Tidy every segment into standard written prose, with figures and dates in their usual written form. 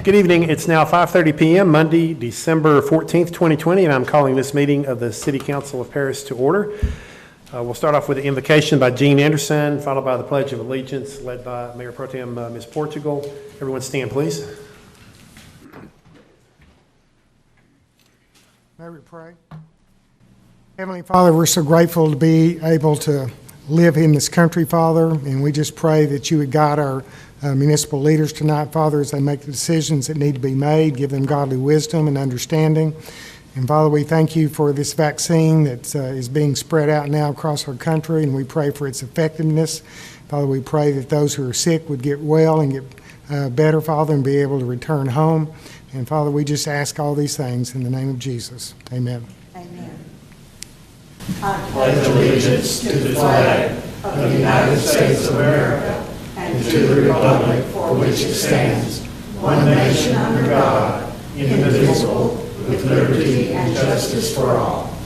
Good evening. It's now 5:30 p.m., Monday, December 14th, 2020, and I'm calling this meeting of the City Council of Paris to order. We'll start off with the invocation by Gene Anderson, followed by the Pledge of Allegiance, led by Mayor Pro Tem Ms. Portugal. Everyone stand, please. May we pray? Heavenly Father, we're so grateful to be able to live in this country, Father, and we just pray that you would guide our municipal leaders tonight, Father, as they make the decisions that need to be made, give them godly wisdom and understanding. And Father, we thank you for this vaccine that is being spread out now across our country, and we pray for its effectiveness. Father, we pray that those who are sick would get well and get better, Father, and be able to return home. And Father, we just ask all these things in the name of Jesus. Amen. Amen. I pledge allegiance to the flag of the United States of America and to the republic for which it stands, one nation under God, indivisible, with liberty and justice for all.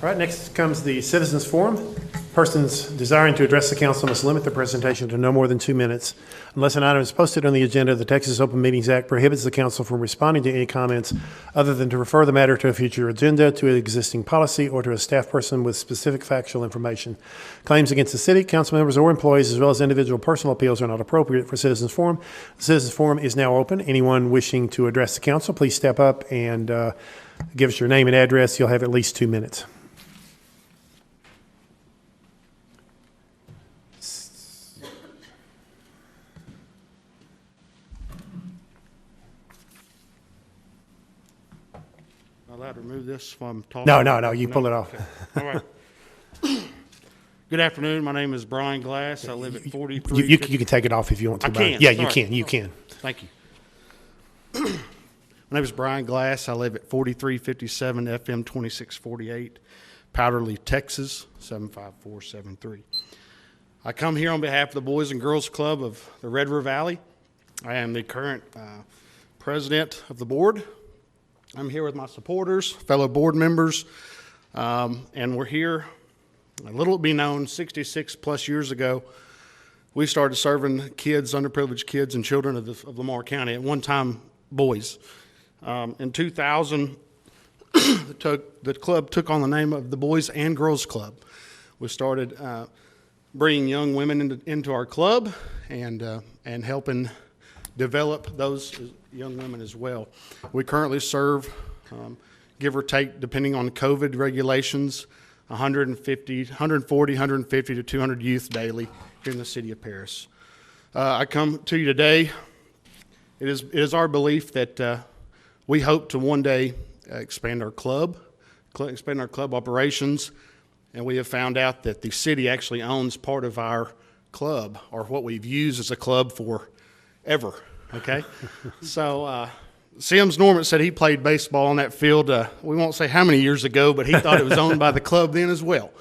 All right, next comes the Citizens Forum. Persons desiring to address the council must limit their presentation to no more than 2 minutes. Unless an item is posted on the agenda, the Texas Open Meetings Act prohibits the council from responding to any comments other than to refer the matter to a future agenda, to an existing policy, or to a staff person with specific factual information. Claims against the city, council members, or employees, as well as individual personal appeals, are not appropriate for Citizens Forum. The Citizens Forum is now open. Anyone wishing to address the council, please step up and give us your name and address. You'll have at least 2 minutes. Allowed to remove this from talking? No, you pull it off. Okay. All right. Good afternoon. My name is Brian Glass. I live at 43. You can take it off if you want to. I Brian. can. Yeah, Sorry. you can. Thank you. My name is Brian Glass. I live at 4357 FM 2648, Powderly, Texas, 75473. I come here on behalf of the Boys and Girls Club of the Red River Valley. I am the current president of the board. I'm here with my supporters, fellow board members, and we're here. A little be known, 66 plus years ago, we started serving kids, underprivileged kids and children of Lamar County, at one time boys. In 2000, the club took on the name of the Boys and Girls Club. We started bringing young women into our club and helping develop those young women as well. We currently serve, give or take, depending on COVID regulations, 140, 150 to 200 youth daily here in the city of Paris. I come to you today. It is our belief that we hope to one day expand our club operations, and we have found out that the city actually owns part of our club, or what we've used as a club forever. Okay, so Sims Norman said he played baseball on that field. We won't say how many years ago, but he thought it was owned by the club then as well.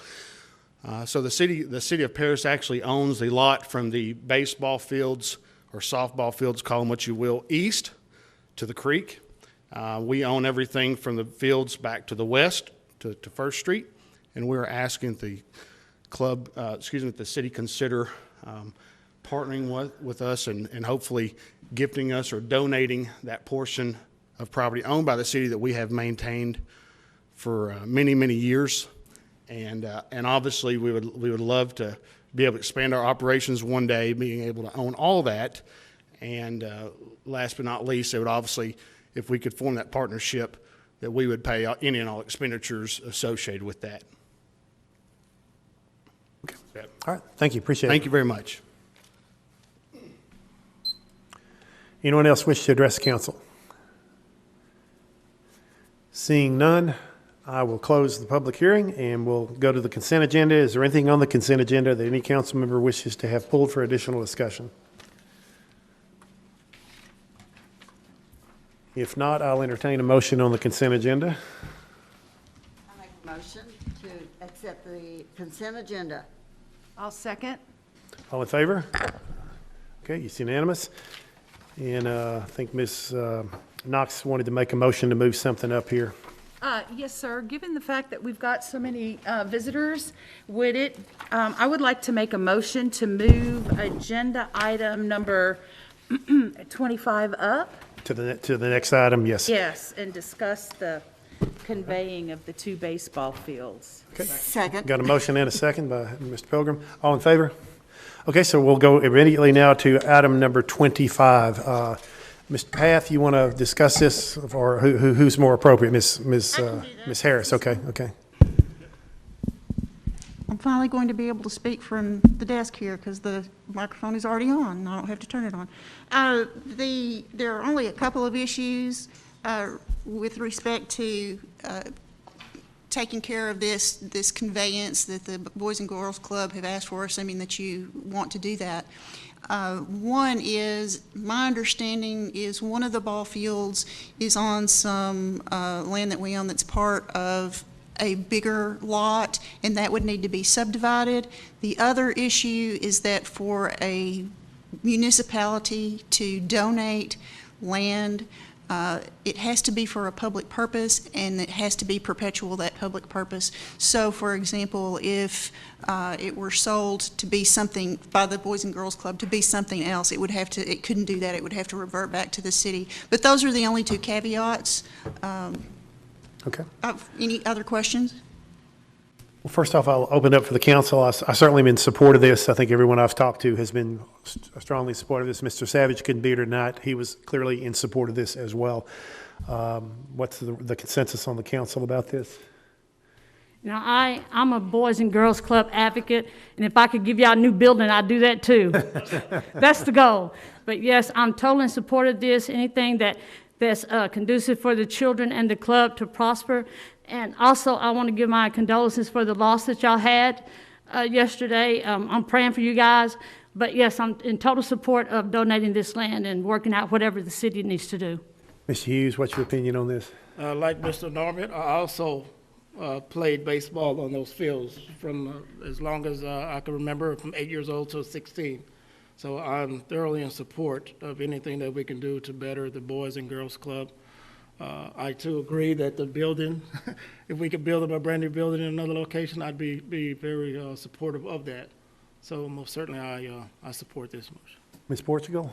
So the city of Paris actually owns the lot from the baseball fields or softball fields, call them what you will, east to the creek. We own everything from the fields back to the west to First Street, and we're asking the club, the city consider partnering with us and hopefully gifting us or donating that portion of property owned by the city that we have maintained for many, many years. And obviously we would love to be able to expand our operations one day, being able to own all that. And last but not least, it would obviously, if we could form that partnership, that we would pay any and all expenditures associated with that. Okay. All right. Thank you. Appreciate it. Thank you very much. Anyone else wish to address the council? Seeing none, I will close the public hearing and we'll go to the consent agenda. Is there anything on the consent agenda that any council member wishes to have pulled for additional discussion? If not, I'll entertain a motion on the consent agenda. I make a motion to accept the consent agenda. I'll second. All in favor? Okay, it's unanimous. And I think Ms. Knox wanted to make a motion to move something up here. Yes, sir. Given the fact that we've got so many visitors, I would like to make a motion to move agenda item number 25 up. To the next item, yes. Yes, and discuss the conveying of the 2 baseball fields. Second. Got a motion and a second by Mr. Pilgrim. All in favor? Okay, so we'll go immediately now to item number 25. Mr. Path, you want to discuss this, or who's more appropriate? Ms. Harris, okay. I'm finally going to be able to speak from the desk here because the microphone is already on, and I don't have to turn it on. There are only a couple of issues with respect to taking care of this conveyance that the Boys and Girls Club have asked for, assuming that you want to do that. One is, my understanding is one of the ball fields is on some land that we own that's part of a bigger lot, and that would need to be subdivided. The other issue is that for a municipality to donate land, it has to be for a public purpose, and it has to be perpetual, that public purpose. So, for example, if it were sold to be something by the Boys and Girls Club to be something else, it couldn't do that. It would have to revert back to the city. But those are the only 2 caveats. Okay. Any other questions? Well, first off, I'll open up for the council. I certainly am in support of this. I think everyone I've talked to has been strongly supportive of this. Mr. Savage couldn't be here tonight. He was clearly in support of this as well. What's the consensus on the council about this? You know, I'm a Boys and Girls Club advocate, and if I could give y'all a new building, I'd do that too. That's the goal. But yes, I'm totally in support of this. Anything that's conducive for the children and the club to prosper. And also, I want to give my condolences for the loss that y'all had yesterday. I'm praying for you guys. But yes, I'm in total support of donating this land and working out whatever the city needs to do. Mr. Hughes, what's your opinion on this? Like Mr. Norbert, I also played baseball on those fields from as long as I can remember, from 8 years old to 16. So I'm thoroughly in support of anything that we can do to better the Boys and Girls Club. I too agree that the building, if we could build them a brand new building in another location, I'd be very supportive of that. So most certainly I support this motion. Ms. Portugal?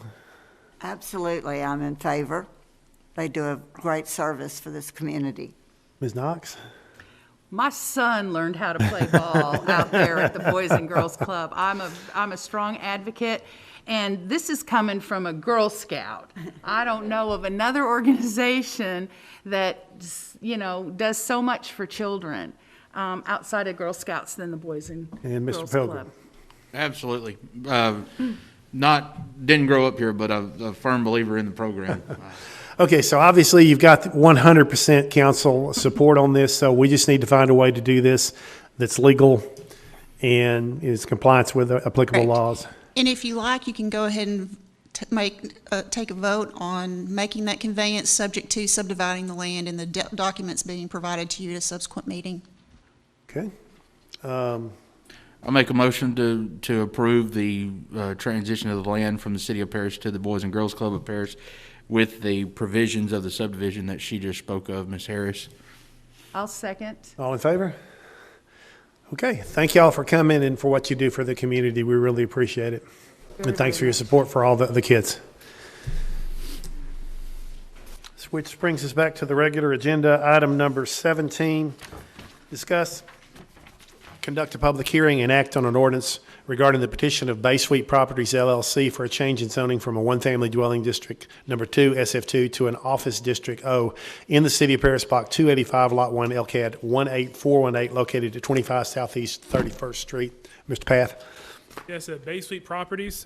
Absolutely, I'm in favor. They do a great service for this community. Ms. Knox? My son learned how to play ball out there at the Boys and Girls Club. I'm a strong advocate, and this is coming from a Girl Scout. I don't know of another organization that, you know, does so much for children outside of Girl Scouts than the Boys and Mr. Girls Pilgrim. Club. Absolutely. Didn't grow up here, but a firm believer in the program. Okay, so obviously you've got 100% council support on this, so we just need to find a way to do this that's legal and is compliance with applicable Correct. laws. And if you like, you can go ahead and take a vote on making that conveyance subject to subdividing the land and the documents being provided to you at a subsequent meeting. Okay. I'll make a motion to approve the transition of the land from the City of Paris to the Boys and Girls Club of Paris with the provisions of the subdivision that she just spoke of, Ms. Harris. I'll second. All in favor? Okay, thank y'all for coming and for what you do for the community. We really appreciate it. And thanks for your support for all the kids. Which brings us back to the regular agenda. Item number 17, discuss, conduct a public hearing and act on an ordinance regarding the petition of Bay Suite Properties LLC for a change in zoning from a one-family dwelling district number 2, SF2, to an office district O in the city of Paris, Block 285, Lot 1, LCAD 18418, located at 25 Southeast 31st Street. Mr. Path. Yes, Bay Suite Properties.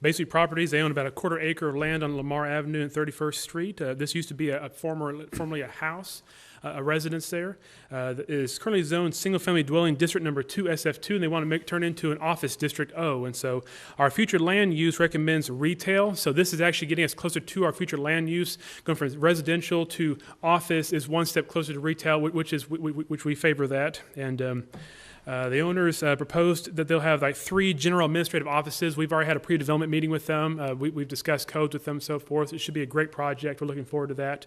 Bay Suite Properties, they own about a quarter acre of land on Lamar Avenue and 31st Street. This used to be formerly a house, a residence there. It is currently zoned single-family dwelling district number 2, SF2, and they want to turn into an office district O. And so our future land use recommends retail. So this is actually getting us closer to our future land use. Going from residential to office is one step closer to retail, which we favor that. And the owners proposed that they'll have like 3 general administrative offices. We've already had a pre-development meeting with them. We've discussed codes with them and so forth. It should be a great project. We're looking forward to that.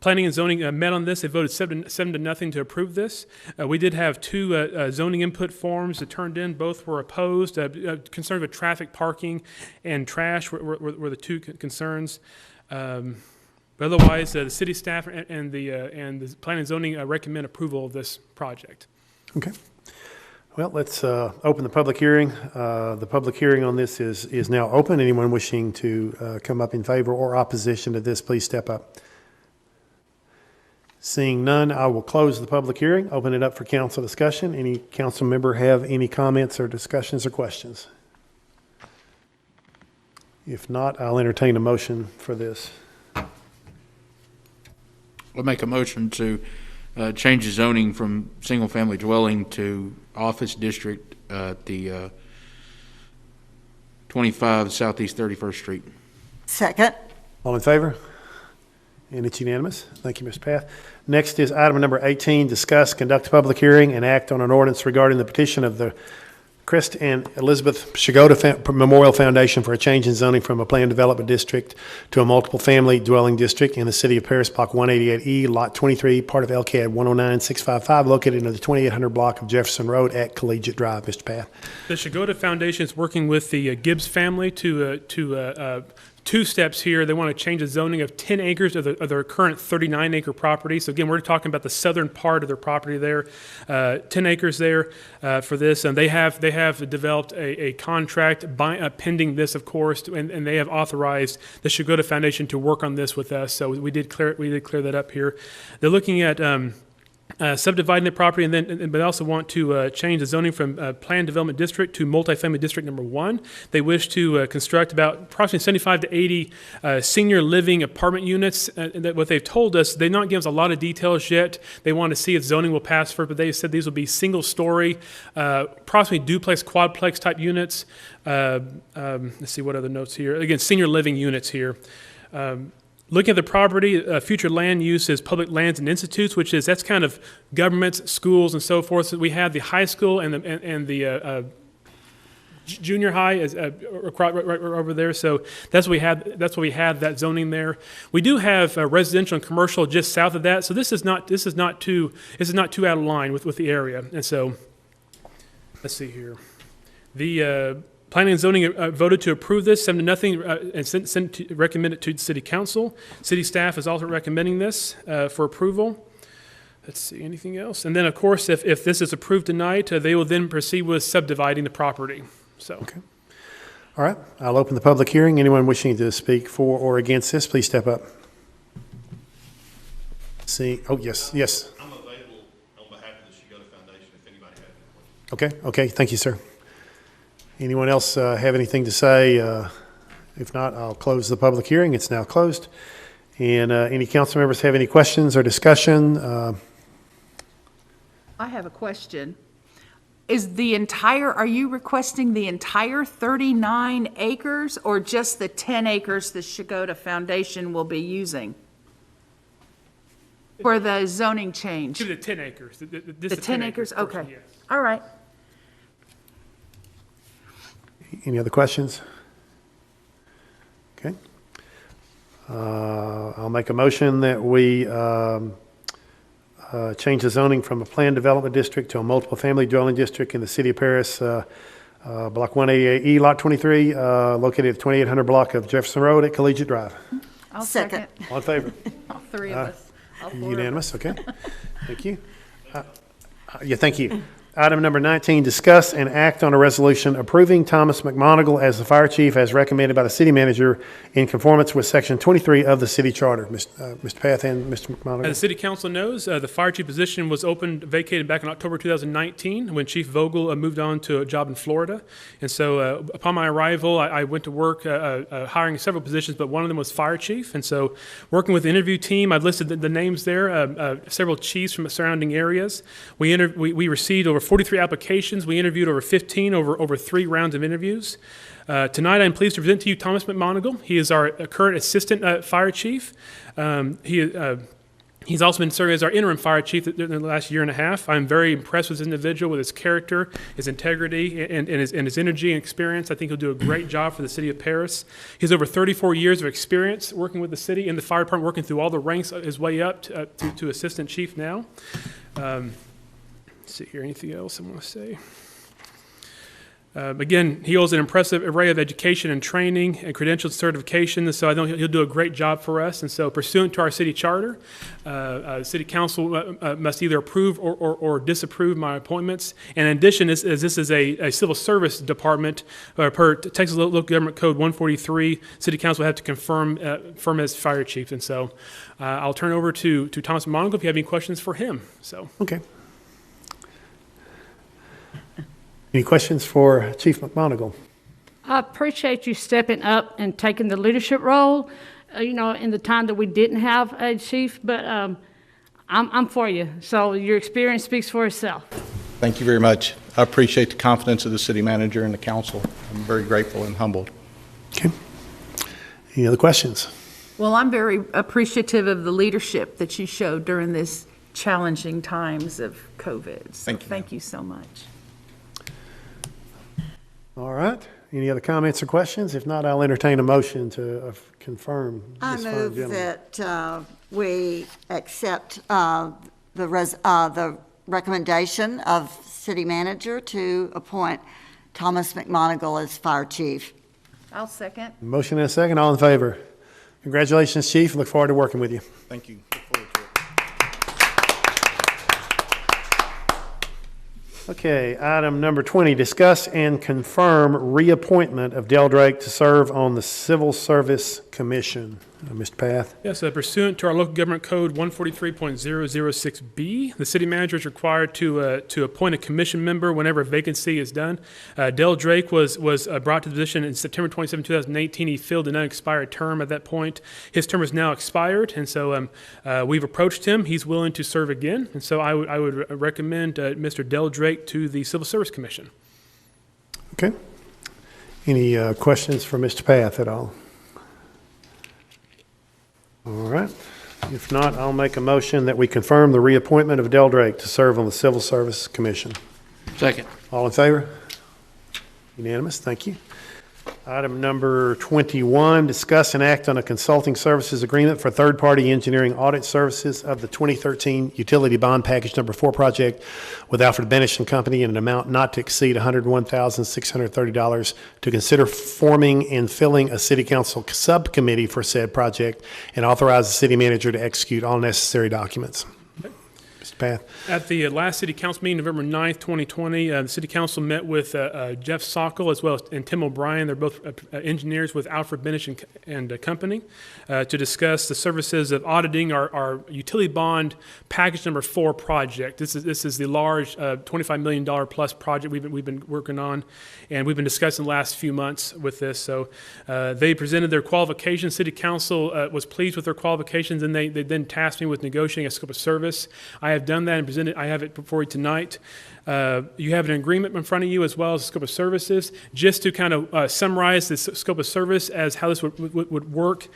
Planning and zoning met on this. They voted 7-0 to approve this. We did have two zoning input forms that turned in. Both were opposed. Concerned with traffic, parking, and trash were the two concerns. But otherwise, the city staff and the planning and zoning recommend approval of this project. Okay. Well, let's open the public hearing. The public hearing on this is now open. Anyone wishing to come up in favor or opposition to this, please step up. Seeing none, I will close the public hearing, open it up for council discussion. Any council member have any comments or discussions or questions? If not, I'll entertain a motion for this. I'll make a motion to change the zoning from single-family dwelling to office district at the 25 Southeast 31st Street. Second. All in favor? And it's unanimous. Thank you, Mr. Path. Next is item number 18, discuss, conduct a public hearing, and act on an ordinance regarding the petition of the Christ and Elizabeth Shigoda Memorial Foundation for a change in zoning from a planned development district to a multiple family dwelling district in the city of Paris, block 188E, lot 23, part of LCAD 109655, located in the 2800 block of Jefferson Road at Collegiate Drive. Mr. Path. The Shigoda Foundation is working with the Gibbs family to two steps here. They want to change the zoning of 10 acres of their current 39-acre property. So again, we're talking about the southern part of their property there, 10 acres there for this. And they have developed a contract pending this, of course, and they have authorized the Shigoda Foundation to work on this with us. So we did clear that up here. They're looking at subdividing the property, but they also want to change the zoning from planned development district to multifamily district number 1. They wish to construct about approximately 75 to 80 senior living apartment units. What they've told us, they've not given us a lot of details yet. They want to see if zoning will pass for it, but they said these will be single-story, approximately duplex, quadplex type units. Let's see what other notes here. Again, senior living units here. Looking at the property, future land use is public lands and institutes, that's kind of governments, schools, and so forth. So we have the high school and the junior high is right over there. So that's what we have. That's what we have that zoning there. We do have residential and commercial just south of that. So this is not too out of line with the area. And so let's see here. The Planning and Zoning voted to approve this 7-0 and recommend it to City Council. City staff is also recommending this for approval. Let's see, anything else? And then, of course, if this is approved tonight, they will then proceed with subdividing the property. So. Okay. All right. I'll open the public hearing. Anyone wishing to speak for or against this, please step up. See. Oh, yes. Yes. I'm available on behalf of the Shigoda Foundation if anybody has any questions. Okay. Thank you, sir. Anyone else have anything to say? If not, I'll close the public hearing. It's now closed. And any council members have any questions or discussion? I have a question. Are you requesting the entire 39 acres or just the 10 acres the Shigoda Foundation will be using for the zoning change? To the 10 acres. The 10 acres, portion, okay. yes. All right. Any other questions? Okay. I'll make a motion that we change the zoning from a planned development district to a multiple family dwelling district in the city of Paris, block 188E, lot 23, located at the 2800 block of Jefferson Road at Collegiate Drive. I'll second. All in favor? All three of us. All four of us. Unanimous, okay. Thank you. Yeah, thank you. Item number 19, discuss and act on a resolution approving Thomas McMonigal as the fire chief as recommended by the city manager in conformance with section 23 of the city charter. Mr. Path and Mr. McMonigal. As the city council knows, the fire chief position was vacated back in October 2019 when Chief Vogel moved on to a job in Florida. And so upon my arrival, I went to work hiring several positions, but one of them was fire chief. And so working with the interview team, I've listed the names there, several chiefs from the surrounding areas. We received over 43 applications. We interviewed over 15 over 3 rounds of interviews. Tonight, I'm pleased to present to you Thomas McMonigal. He is our current assistant fire chief. He's also been serving as our interim fire chief in the last year and a half. I'm very impressed with this individual, with his character, his integrity, and his energy and experience. I think he'll do a great job for the city of Paris. He has over 34 years of experience working with the city in the fire department, working through all the ranks his way up to assistant chief now. Let's see here, anything else I want to say? Again, he holds an impressive array of education and training and credentialed certifications, so I know he'll do a great job for us. And so pursuant to our city charter, city council must either approve or disapprove my appointments. And in addition, as this is a civil service department, per Texas Local Government Code 143, city council will have to confirm as fire chief. And so I'll turn it over to Thomas McMonigle if you have any questions for him. So. Okay. Any questions for Chief McMonigle? I appreciate you stepping up and taking the leadership role, in the time that we didn't have a chief, but I'm for you. So your experience speaks for itself. Thank you very much. I appreciate the confidence of the city manager and the council. I'm very grateful and humbled. Okay. Any other questions? Well, I'm very appreciative of the leadership that you showed during this challenging times of COVID. So thank you so much. All right. Any other comments or questions? If not, I'll entertain a motion to confirm I this fine move gentleman. that we accept the recommendation of city manager to appoint Thomas McMonigle as fire chief. I'll second. Motion and a second. All in favor? Congratulations, Chief. Look forward to working with you. Thank you. Okay, item number 20, discuss and confirm reappointment of Del Drake to serve on the Civil Service Commission. Mr. Path. Yes, pursuant to our local government code 143.006B, the city manager is required to appoint a commission member whenever a vacancy is done. Del Drake was brought to the position in September 27, 2018. He filled an unexpired term at that point. His term is now expired, and so we've approached him. He's willing to serve again, and so I would recommend Mr. Del Drake to the Civil Service Commission. Okay. Any questions for Mr. Path at all? All right. If not, I'll make a motion that we confirm the reappointment of Del Drake to serve on the Civil Service Commission. Second. All in favor? Unanimous. Thank you. Item number 21, discuss and act on a consulting services agreement for third-party engineering audit services of the 2013 Utility Bond Package Number 4 project with Alfred Benish and Company in an amount not to exceed $101,630 to consider forming and filling a city council subcommittee for said project and authorize the city manager to execute all necessary documents. Mr. Path. At the last city council meeting, November 9th, 2020, the city council met with Jeff Sockel as well as Tim O'Brien. They're both engineers with Alfred Benish and Company to discuss the services of auditing our utility bond package number 4 project. This is the large $25 million plus project we've been working on, and we've been discussing the last few months with this. So they presented their qualifications. City council was pleased with their qualifications, and they then tasked me with negotiating a scope of service. I have done that and presented. I have it before you tonight. You have an agreement in front of you as well as a scope of services. Just to kind of summarize this scope of service as how this would work.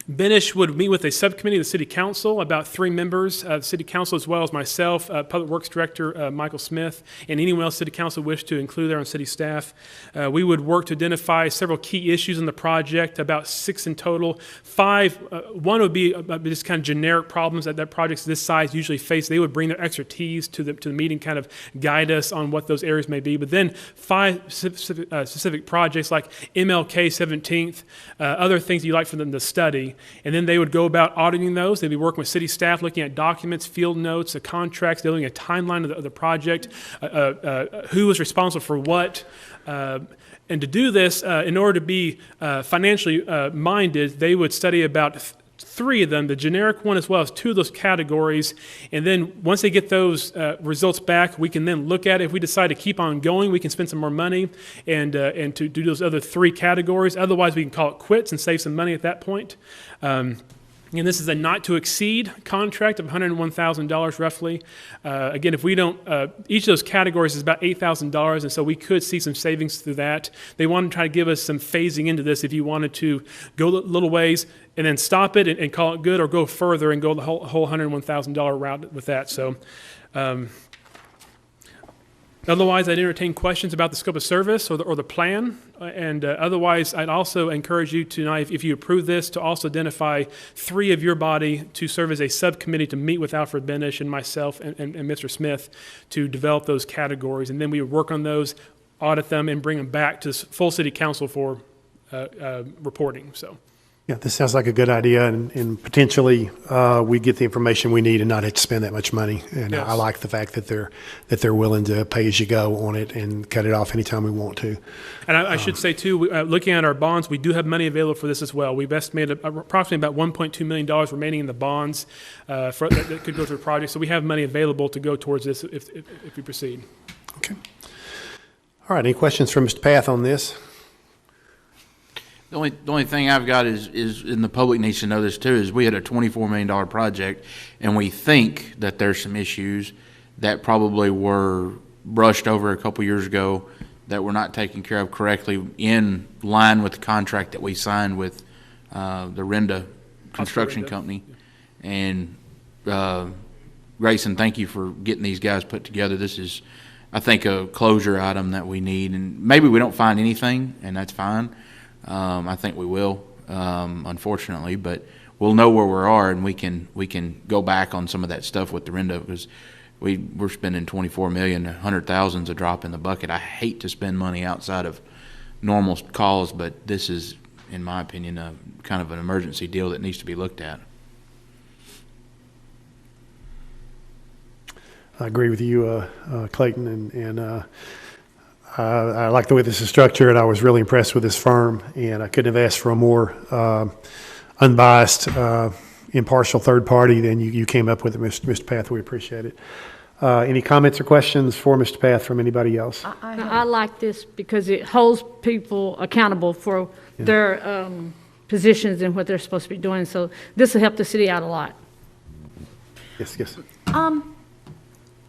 Benish would meet with a subcommittee of the City Council, about 3 members of the City Council, as well as myself, Public Works Director Michael Smith, and anyone else City Council wished to include there on city staff. We would work to identify several key issues in the project, about 6 in total. 5, one would be just kind of generic problems that projects this size usually face. They would bring their expertise to the meeting, kind of guide us on what those areas may be. But then 5 specific projects like MLK 17th, other things you'd like for them to study. And then they would go about auditing those. They'd be working with city staff, looking at documents, field notes, the contracts, building a timeline of the project, who was responsible for what. And to do this, in order to be financially minded, they would study about 3 of them, the generic one as well as 2 of those categories. And then once they get those results back, we can then look at it. If we decide to keep on going, we can spend some more money and to do those other 3 categories. Otherwise, we can call it quits and save some money at that point. Again, this is a not-to-exceed contract of $101,000 roughly. Again, if we don't, each of those categories is about $8,000, and so we could see some savings through that. They want to try to give us some phasing into this if you wanted to go a little ways and then stop it and call it good, or go further and go the whole $101,000 route with that. So, otherwise, I'd entertain questions about the scope of service or the plan. And otherwise, I'd also encourage you to, if you approve this, to also identify 3 of your body to serve as a subcommittee to meet with Alfred Benish and myself and Mr. Smith to develop those categories. And then we would work on those, audit them, and bring them back to full city council for reporting. So. Yeah, this sounds like a good idea, and potentially we get the information we need and not have to spend that much money. And Yes. I like the fact that they're willing to pay as you go on it and cut it off anytime we want to. And I should say too, looking at our bonds, we do have money available for this as well. We've estimated approximately about $1.2 million remaining in the bonds that could go through projects. So we have money available to go towards this if we proceed. Okay. All right. Any questions from Mr. Path on this? The only thing I've got is, and the public needs to know this too, is we had a $24 million project, and we think that there's some issues that probably were brushed over a couple years ago that were not taken care of correctly in line with the contract that we signed with the Renda Construction Company. And Grayson, thank you for getting these guys put together. This is, I think, a closure item that we need, and maybe we don't find anything, and that's fine. I think we will, unfortunately, but we'll know where we are, and we can go back on some of that stuff with the Renda, because we're spending $24 million, $100,000's a drop in the bucket. I hate to spend money outside of normal calls, but this is, in my opinion, a kind of an emergency deal that needs to be looked at. I agree with you, Clayton, and I like the way this is structured. I was really impressed with this firm, and I couldn't have asked for a more unbiased, impartial third party than you came up with, Mr. Path. We appreciate it. Any comments or questions for Mr. Path from anybody else? I like this because it holds people accountable for their positions and what they're supposed to be doing. So this will help the city out a lot. Yes.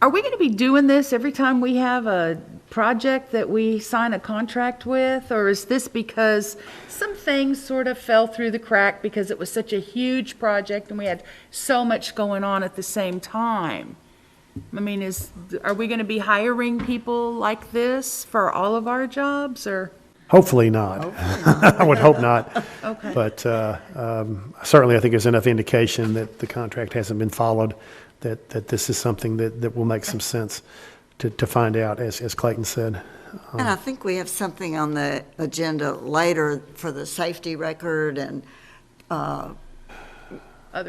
Are we going to be doing this every time we have a project that we sign a contract with? Or is this because some things sort of fell through the crack because it was such a huge project and we had so much going on at the same time? I mean, are we going to be hiring people like this for all of our jobs, or? Hopefully not. I would hope not. Okay. But certainly I think there's enough indication that the contract hasn't been followed, that this is something that will make some sense to find out, as Clayton said. And I think we have something on the agenda later for the safety record and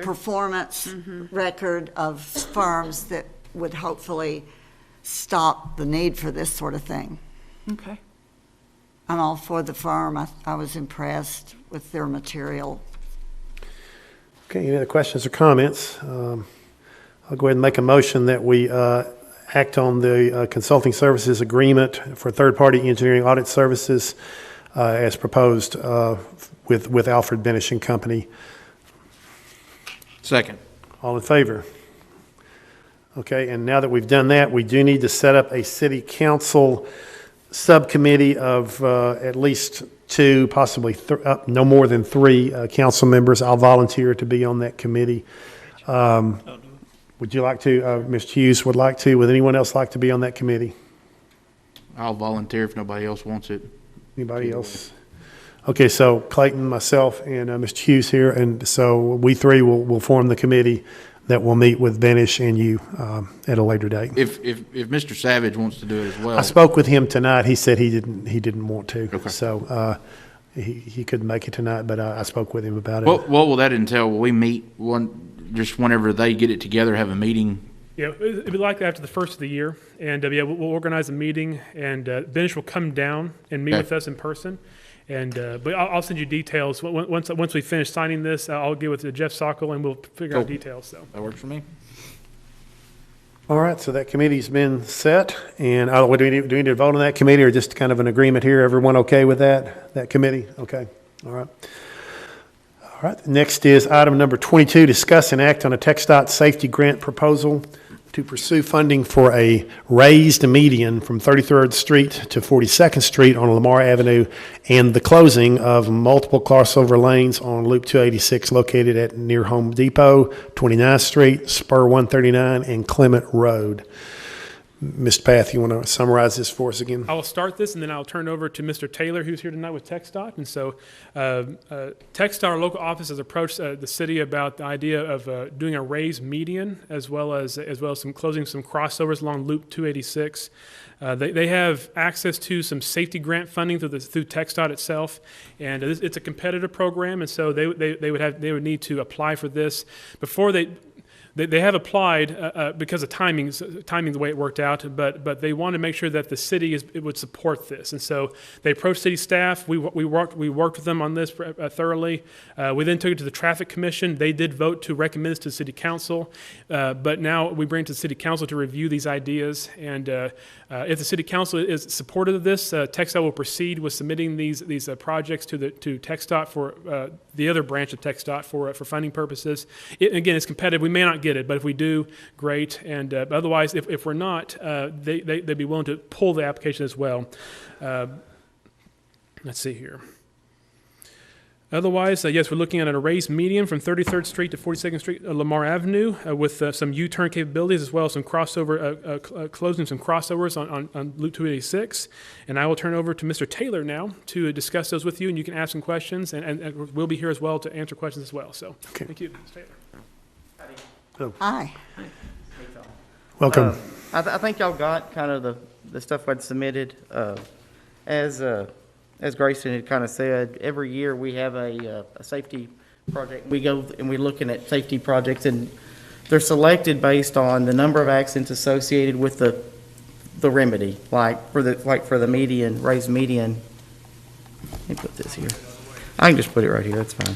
performance record of firms that would hopefully stop the need for this sort of thing. Okay. I'm all for the firm. I was impressed with their material. Okay, any other questions or comments? I'll go ahead and make a motion that we act on the consulting services agreement for third-party engineering audit services as proposed with Alfred Benish and Company. Second. All in favor? Okay, and now that we've done that, we do need to set up a city council subcommittee of at least 2, possibly no more than 3 council members. I'll volunteer to be on that committee. Would you like to, Mr. Hughes would like to, would anyone else like to be on that committee? I'll volunteer if nobody else wants it. Anybody else? Okay, so Clayton, myself, and Mr. Hughes here, and so we 3 will form the committee that will meet with Benish and you at a later date. If Mr. Savage wants to do it as well. I spoke with him tonight. He said he didn't want to. Okay. So he couldn't make it tonight, but I spoke with him about it. What will that entail? Will we meet just whenever they get it together, have a meeting? Yeah, it'd be likely after the first of the year, and we'll organize a meeting, and Benish will come down and meet with us in person. And but I'll send you details once we finish signing this. I'll get with Jeff Sockel and we'll figure out details. So that works for me. All right, so that committee's been set, and do we need to vote on that committee, or just kind of an agreement here? Everyone okay with that committee? Okay, all right. All All right, next is item number 22, discuss and act on a TxDOT safety grant proposal to pursue funding for a raised median from 33rd Street to 42nd Street on Lamar Avenue and the closing of multiple crossover lanes on Loop 286 located at near Home Depot, 29th Street, Spur 139, and Clement Road. Mr. Path, you want to summarize this for us again? I will start this, and then I'll turn it over to Mr. Taylor, who's here tonight with TxDOT. And so TxDOT, our local office, has approached the city about the idea of doing a raised median as well as some closing some crossovers along Loop 286. They have access to some safety grant funding through TxDOT itself, and it's a competitive program, and so they would need to apply for this before they have applied because of timing, the way it worked out, but they want to make sure that the city would support this. And so they approached city staff. We worked with them on this thoroughly. We then took it to the Traffic Commission. They did vote to recommend this to the city council, but now we bring it to the city council to review these ideas. And if the city council is supportive of this, TxDOT will proceed with submitting these projects to TxDOT for the other branch of TxDOT for funding purposes. Again, it's competitive. We may not get it, but if we do, great. And but otherwise, if we're not, they'd be willing to pull the application as well. Let's see here. Otherwise, yes, we're looking at a raised median from 33rd Street to 42nd Street, Lamar Avenue, with some U-turn capabilities as well as some crossover, closing some crossovers on Loop 286. And I will turn over to Mr. Taylor now to discuss those with you, and you can ask some questions, and we'll be here as well to answer questions as well. So, okay. Thank you, Mr. Taylor. Hi. Welcome. I think y'all got kind of the stuff I'd submitted. As Grayson had kind of said, every year we have a safety project. We go and we're looking at safety projects, and they're selected based on the number of accidents associated with the remedy, like for the median, raised median. Let me put this here. I can just put it right here. That's fine.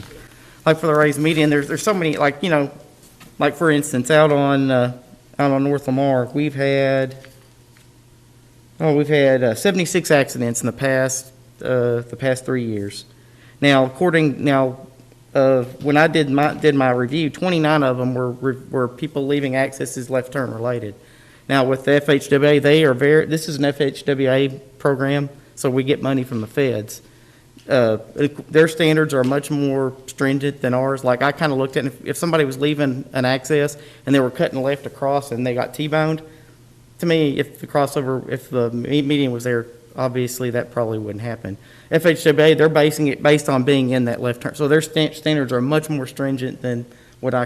Like for the raised median, there's so many, like, you know, like for instance, out on North Lamar, we've had 76 accidents in the past 3 years. Now, when I did my review, 29 of them were people leaving accesses left turn related. Now, with the FHWA, this is an FHWA program, so we get money from the feds. Their standards are much more stringent than ours. Like, I kind of looked at it, if somebody was leaving an access and they were cutting left across and they got T-boned, to me, if the median was there, obviously that probably wouldn't happen. FHWA, they're basing it based on being in that left turn. So their standards are much more stringent than what I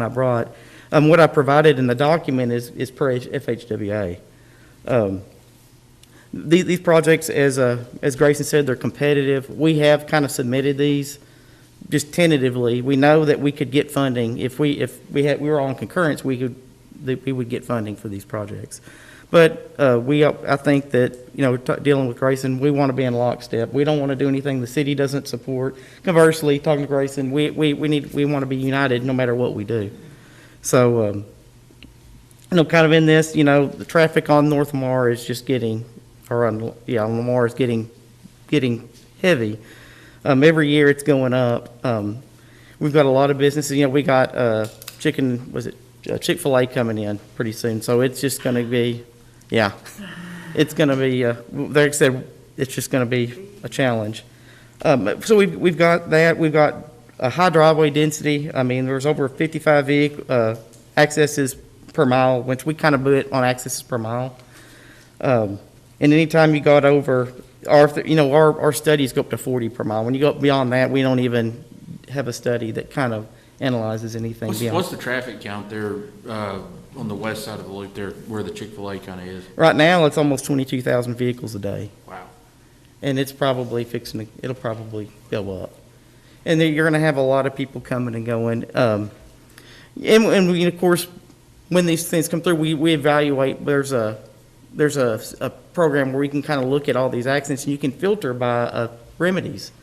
brought. What I provided in the document is per FHWA. These projects, as Grayson said, they're competitive. We have kind of submitted these just tentatively. We know that we could get funding if we were on concurrence. We would get funding for these projects. But I think that, you know, dealing with Grayson, we want to be in lockstep. We don't want to do anything the city doesn't support. Conversely, talking to Grayson, we want to be united no matter what we do. So, you know, kind of in this, you know, the traffic on North Lamar is just on Lamar is getting heavy. Every year it's going up. We've got a lot of businesses. You know, we got Chick-fil-A coming in pretty soon. So it's just going to be, it's going to be, like I said, it's just going to be a challenge. So we've got that. We've got a high driveway density. I mean, there's over 55 accesses per mile, which we kind of put on accesses per mile. And anytime you got over, our studies go up to 40 per mile. When you go beyond that, we don't even have a study that kind of analyzes anything beyond. What's the traffic count there on the west side of the loop there, where the Chick-fil-A kind of is? Right now, it's almost 22,000 vehicles a day. Wow. And it's probably it'll probably go up. And then you're going to have a lot of people coming and going. And we, of course, when these things come through, we evaluate. There's a program where we can kind of look at all these accidents, and you can filter by remedies.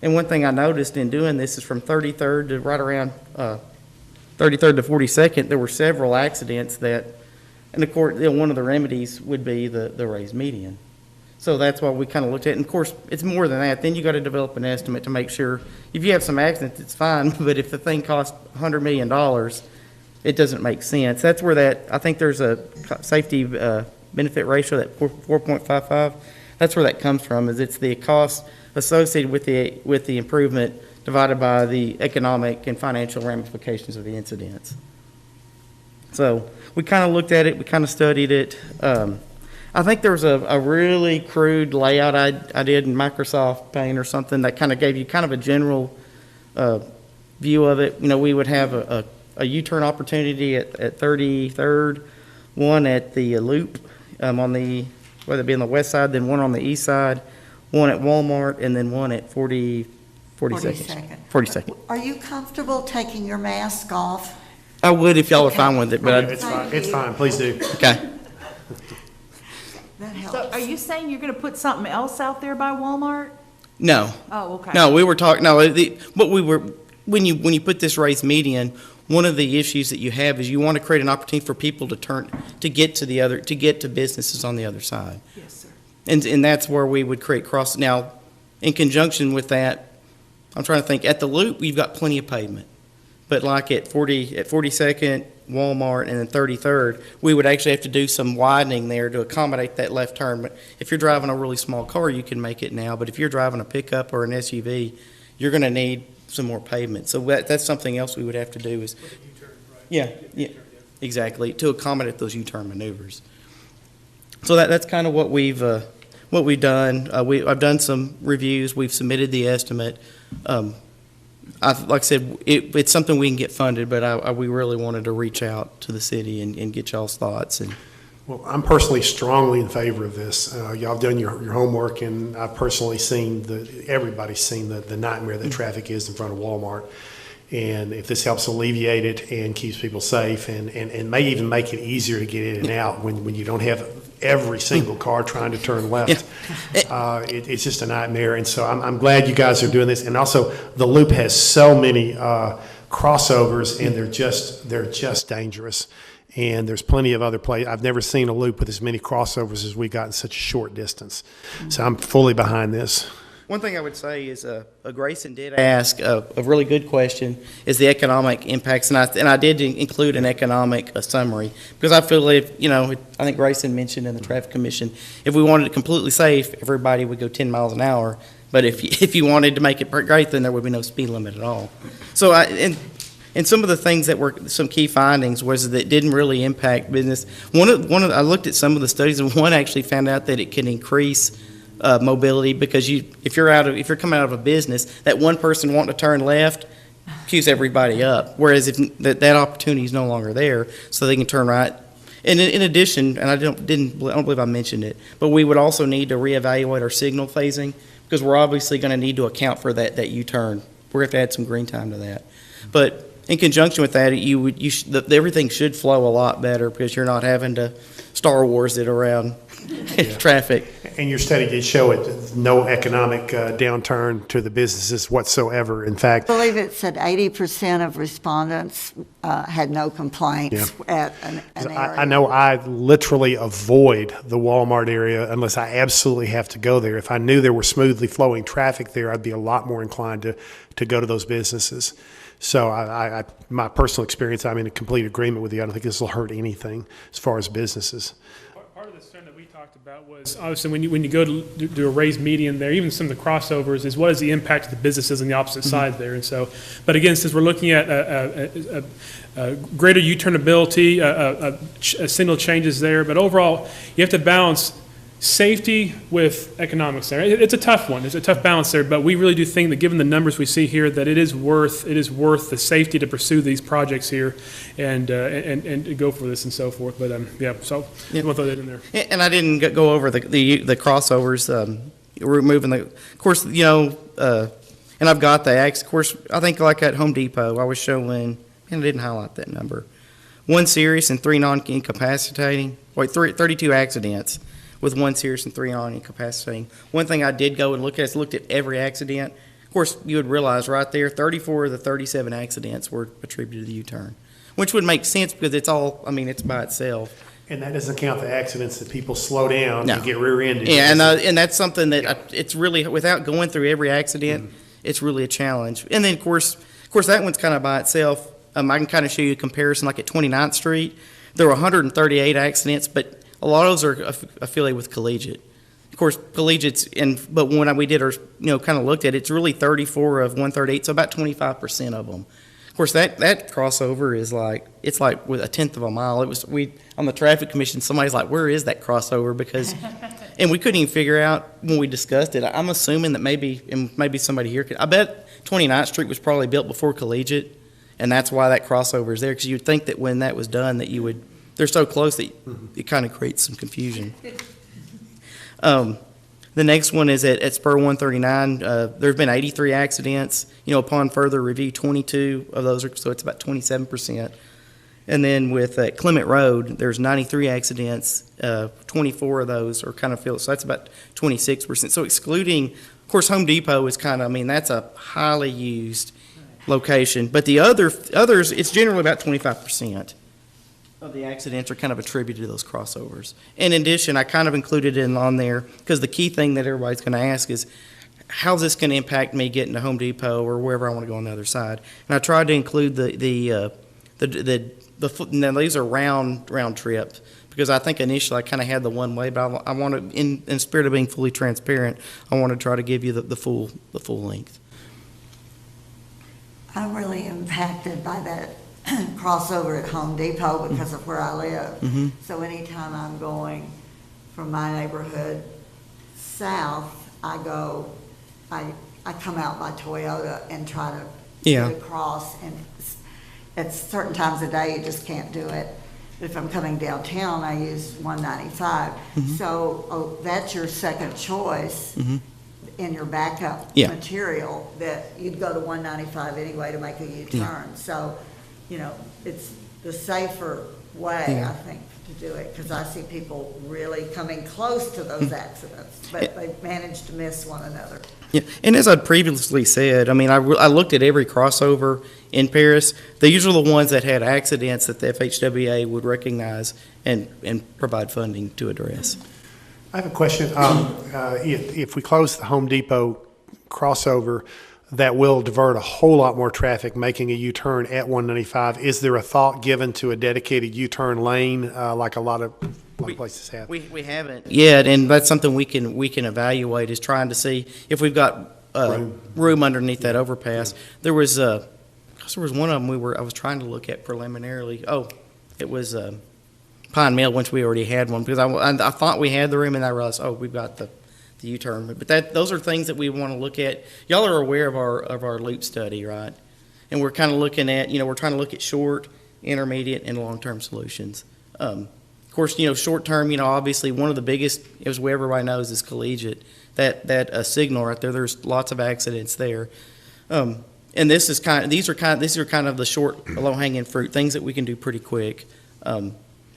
And one thing I noticed in doing this is from 33rd to right around 33rd to 42nd, there were several accidents that, and of course, one of the remedies would be the raised median. So that's why we kind of looked at it. And of course, it's more than that. Then you got to develop an estimate to make sure, if you have some accidents, it's fine, but if the thing costs $100 million, it doesn't make sense. That's where I think there's a safety benefit ratio, that 4.55. That's where that comes from, is it's the cost associated with the improvement divided by the economic and financial ramifications of the incidents. So we kind of looked at it, we kind of studied it. I think there was a really crude layout I did in Microsoft Paint or something that kind of gave you kind of a general view of it. You know, we would have a U-turn opportunity at 33rd, one at the Loop on the, whether it be on the west side, then one on the east side, one at Walmart, and then one at 42nd. Are you comfortable taking your mask off? I would if y'all are fine with it, but It's fine, please do. okay. That So helps. are you saying you're gonna put something else out there by Walmart? No. Oh, okay. No, we were talking, when you put this raised median, one of the issues that you have is you want to create an opportunity for people to get to businesses on the other side. Yes, sir. And that's where we would create now, in conjunction with that, I'm trying to think, at the Loop, we've got plenty of pavement. But like at 42nd, Walmart, and then 33rd, we would actually have to do some widening there to accommodate that left turn. But if you're driving a really small car, you can make it now. But if you're driving a pickup or an SUV, you're going to need some more pavement. So that's something else we would have to do is, yeah, exactly, to accommodate those U-turn maneuvers. So that's kind of what we've done. I've done some reviews. We've submitted the estimate. Like I said, it's something we can get funded, but we really wanted to reach out to the city and get y'all's thoughts. And Well, I'm personally strongly in favor of this. Y'all have done your homework, and I've personally seen everybody's seen the nightmare that traffic is in front of Walmart. And if this helps alleviate it and keeps people safe and may even make it easier to get in and out when you don't have every single car trying to turn left, it's just a nightmare. And so I'm glad you guys are doing this. And also, the Loop has so many crossovers, and they're just dangerous. And there's plenty of other places. I've never seen a Loop with as many crossovers as we got in such a short distance. So I'm fully behind this. one thing I would say is, Grayson did ask a really good question, is the economic impacts, and I did include an economic summary, because I feel I think Grayson mentioned in the Traffic Commission, if we wanted it completely safe, everybody would go 10 miles an hour, but if you wanted to make it great, then there would be no speed limit at all. So and some of the things that were some key findings was that it didn't really impact business. I looked at some of the studies, and one actually found out that it can increase mobility, because if you're coming out of a business, that one person wanting to turn left queues everybody up. Whereas if that opportunity is no longer there, so they can turn right. And in addition, and I don't believe I mentioned it, but we would also need to reevaluate our signal phasing, because we're obviously going to need to account for that U-turn. We're going to have to add some green time to that. But in conjunction with that, everything should flow a lot better, because you're not having to Star Wars it around traffic. And your study did show it, no economic downturn to the businesses whatsoever. In fact, I believe it said 80% of respondents had no complaints at an area. I know I literally avoid the Walmart area unless I absolutely have to go there. If I knew there were smoothly flowing traffic there, I'd be a lot more inclined to go to those businesses. So my personal experience, I'm in complete agreement with you. I don't think this will hurt anything as far as businesses. Part of the concern that we talked about was, obviously, when you go to do a raised median there, even some of the crossovers, is what is the impact of the businesses on the opposite side there. And so, but again, since we're looking at a greater U-turn ability, signal changes there, but overall, you have to balance safety with economics there. It's a tough one. It's a tough balance there, but we really do think that, given the numbers we see here, that it is worth the safety to pursue these projects here and go for this and so forth. But so I'm gonna throw that in there. And I didn't go over the crossovers, removing of course, and I've got the of course, I think like at Home Depot, I was showing, and I didn't highlight that number, 1 serious and 3 non-incapacitating, 32 accidents with 1 serious and 3 non-incapacitating. One thing I did go and look at is looked at every accident. Of course, you would realize right there, 34 of the 37 accidents were attributed to the U-turn, which would make sense, because it's by itself. And that doesn't count the accidents that people slow down No. and get rear-ended. Yeah, and that's something that it's really, without going through every accident, it's really a challenge. And then, of course, that one's kind of by itself. I can kind of show you a comparison, like at 29th Street, there were 138 accidents, but a lot of those are affiliated with Collegiate. Of course, Collegiate's, but when we did our, kind of looked at it, it's really 34 of 138, so about 25% of them. Of course, that crossover is it's like with a tenth of a mile. On the traffic commission, somebody's like, where is that crossover? Because, and we couldn't even figure out when we discussed it. I'm assuming that maybe somebody here I bet 29th Street was probably built before Collegiate, and that's why that crossover is there. Because you'd think that when that was done, that they're so close that it kind of creates some confusion. The next one is at Spur 139. There's been 83 accidents. Upon further review, 22 of those so it's about 27%. And then with Clement Road, there's 93 accidents. 24 of those are kind of filled, so that's about 26%. So excluding, of course, Home Depot is that's a highly used location. But the others, it's generally about 25% of the accidents are kind of attributed to those crossovers. In addition, I kind of included it on there because the key thing that everybody's going to ask is, how's this going to impact me getting to Home Depot or wherever I want to go on the other side? And I tried to include now these are round trips because I think initially I kind of had the one way, but I want to, in spirit of being fully transparent, I want to try to give you the full length. I'm really impacted by that crossover at Home Depot because of where I live. Mm-hmm. So anytime I'm going from my neighborhood south, I come out by Toyota and try to get across, and at certain times of day you just can't do it. But if I'm coming downtown, I use 195. Mm-hmm. So that's your second choice. Mm-hmm. In your backup Yeah. material, that you'd go to 195 anyway to make a U-turn. Yeah. So, it's the safer way, Yeah. I think, to do it, because I see people really coming close to those accidents, but they manage to miss one another. Yeah, and as I previously said, I looked at every crossover in Paris. These are the ones that had accidents that the FHWA would recognize and provide funding to address. I have a question. If we close the Home Depot crossover, that will divert a whole lot more traffic making a U-turn at 195. Is there a thought given to a dedicated U-turn lane like a lot of places have? We haven't yet, and that's something we can evaluate, is trying to see if we've got room underneath that overpass. There was one of them I was trying to look at preliminarily. Oh, it was Pine Mill, once we already had one, because I thought we had the room, and I realized, we've got the U-turn. But those are things that we want to look at. Y'all are aware of our loop study, right? And we're kind of looking at, we're trying to look at short, intermediate, and long-term solutions. Of course, short term, obviously one of the biggest, as everybody knows, is Collegiate. That signal right there. There's lots of accidents there. And these are kind of the short, low-hanging fruit, things that we can do pretty quick.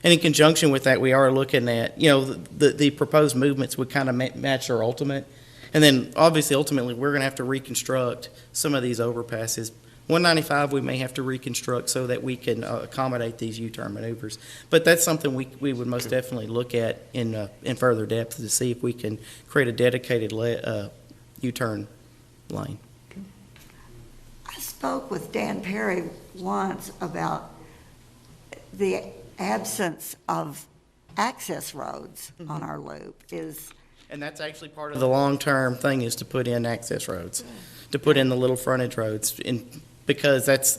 And in conjunction with that, we are looking at, the proposed movements would kind of match our ultimate. And then, obviously, ultimately, we're going to have to reconstruct some of these overpasses. 195, we may have to reconstruct so that we can accommodate these U-turn maneuvers. But that's something we would most definitely look at in further depth to see if we can create a dedicated U-turn lane. I spoke with Dan Perry once about the absence of access roads on our loop and that's actually part of the long-term thing, is to put in access roads, to put in the little frontage roads, because that's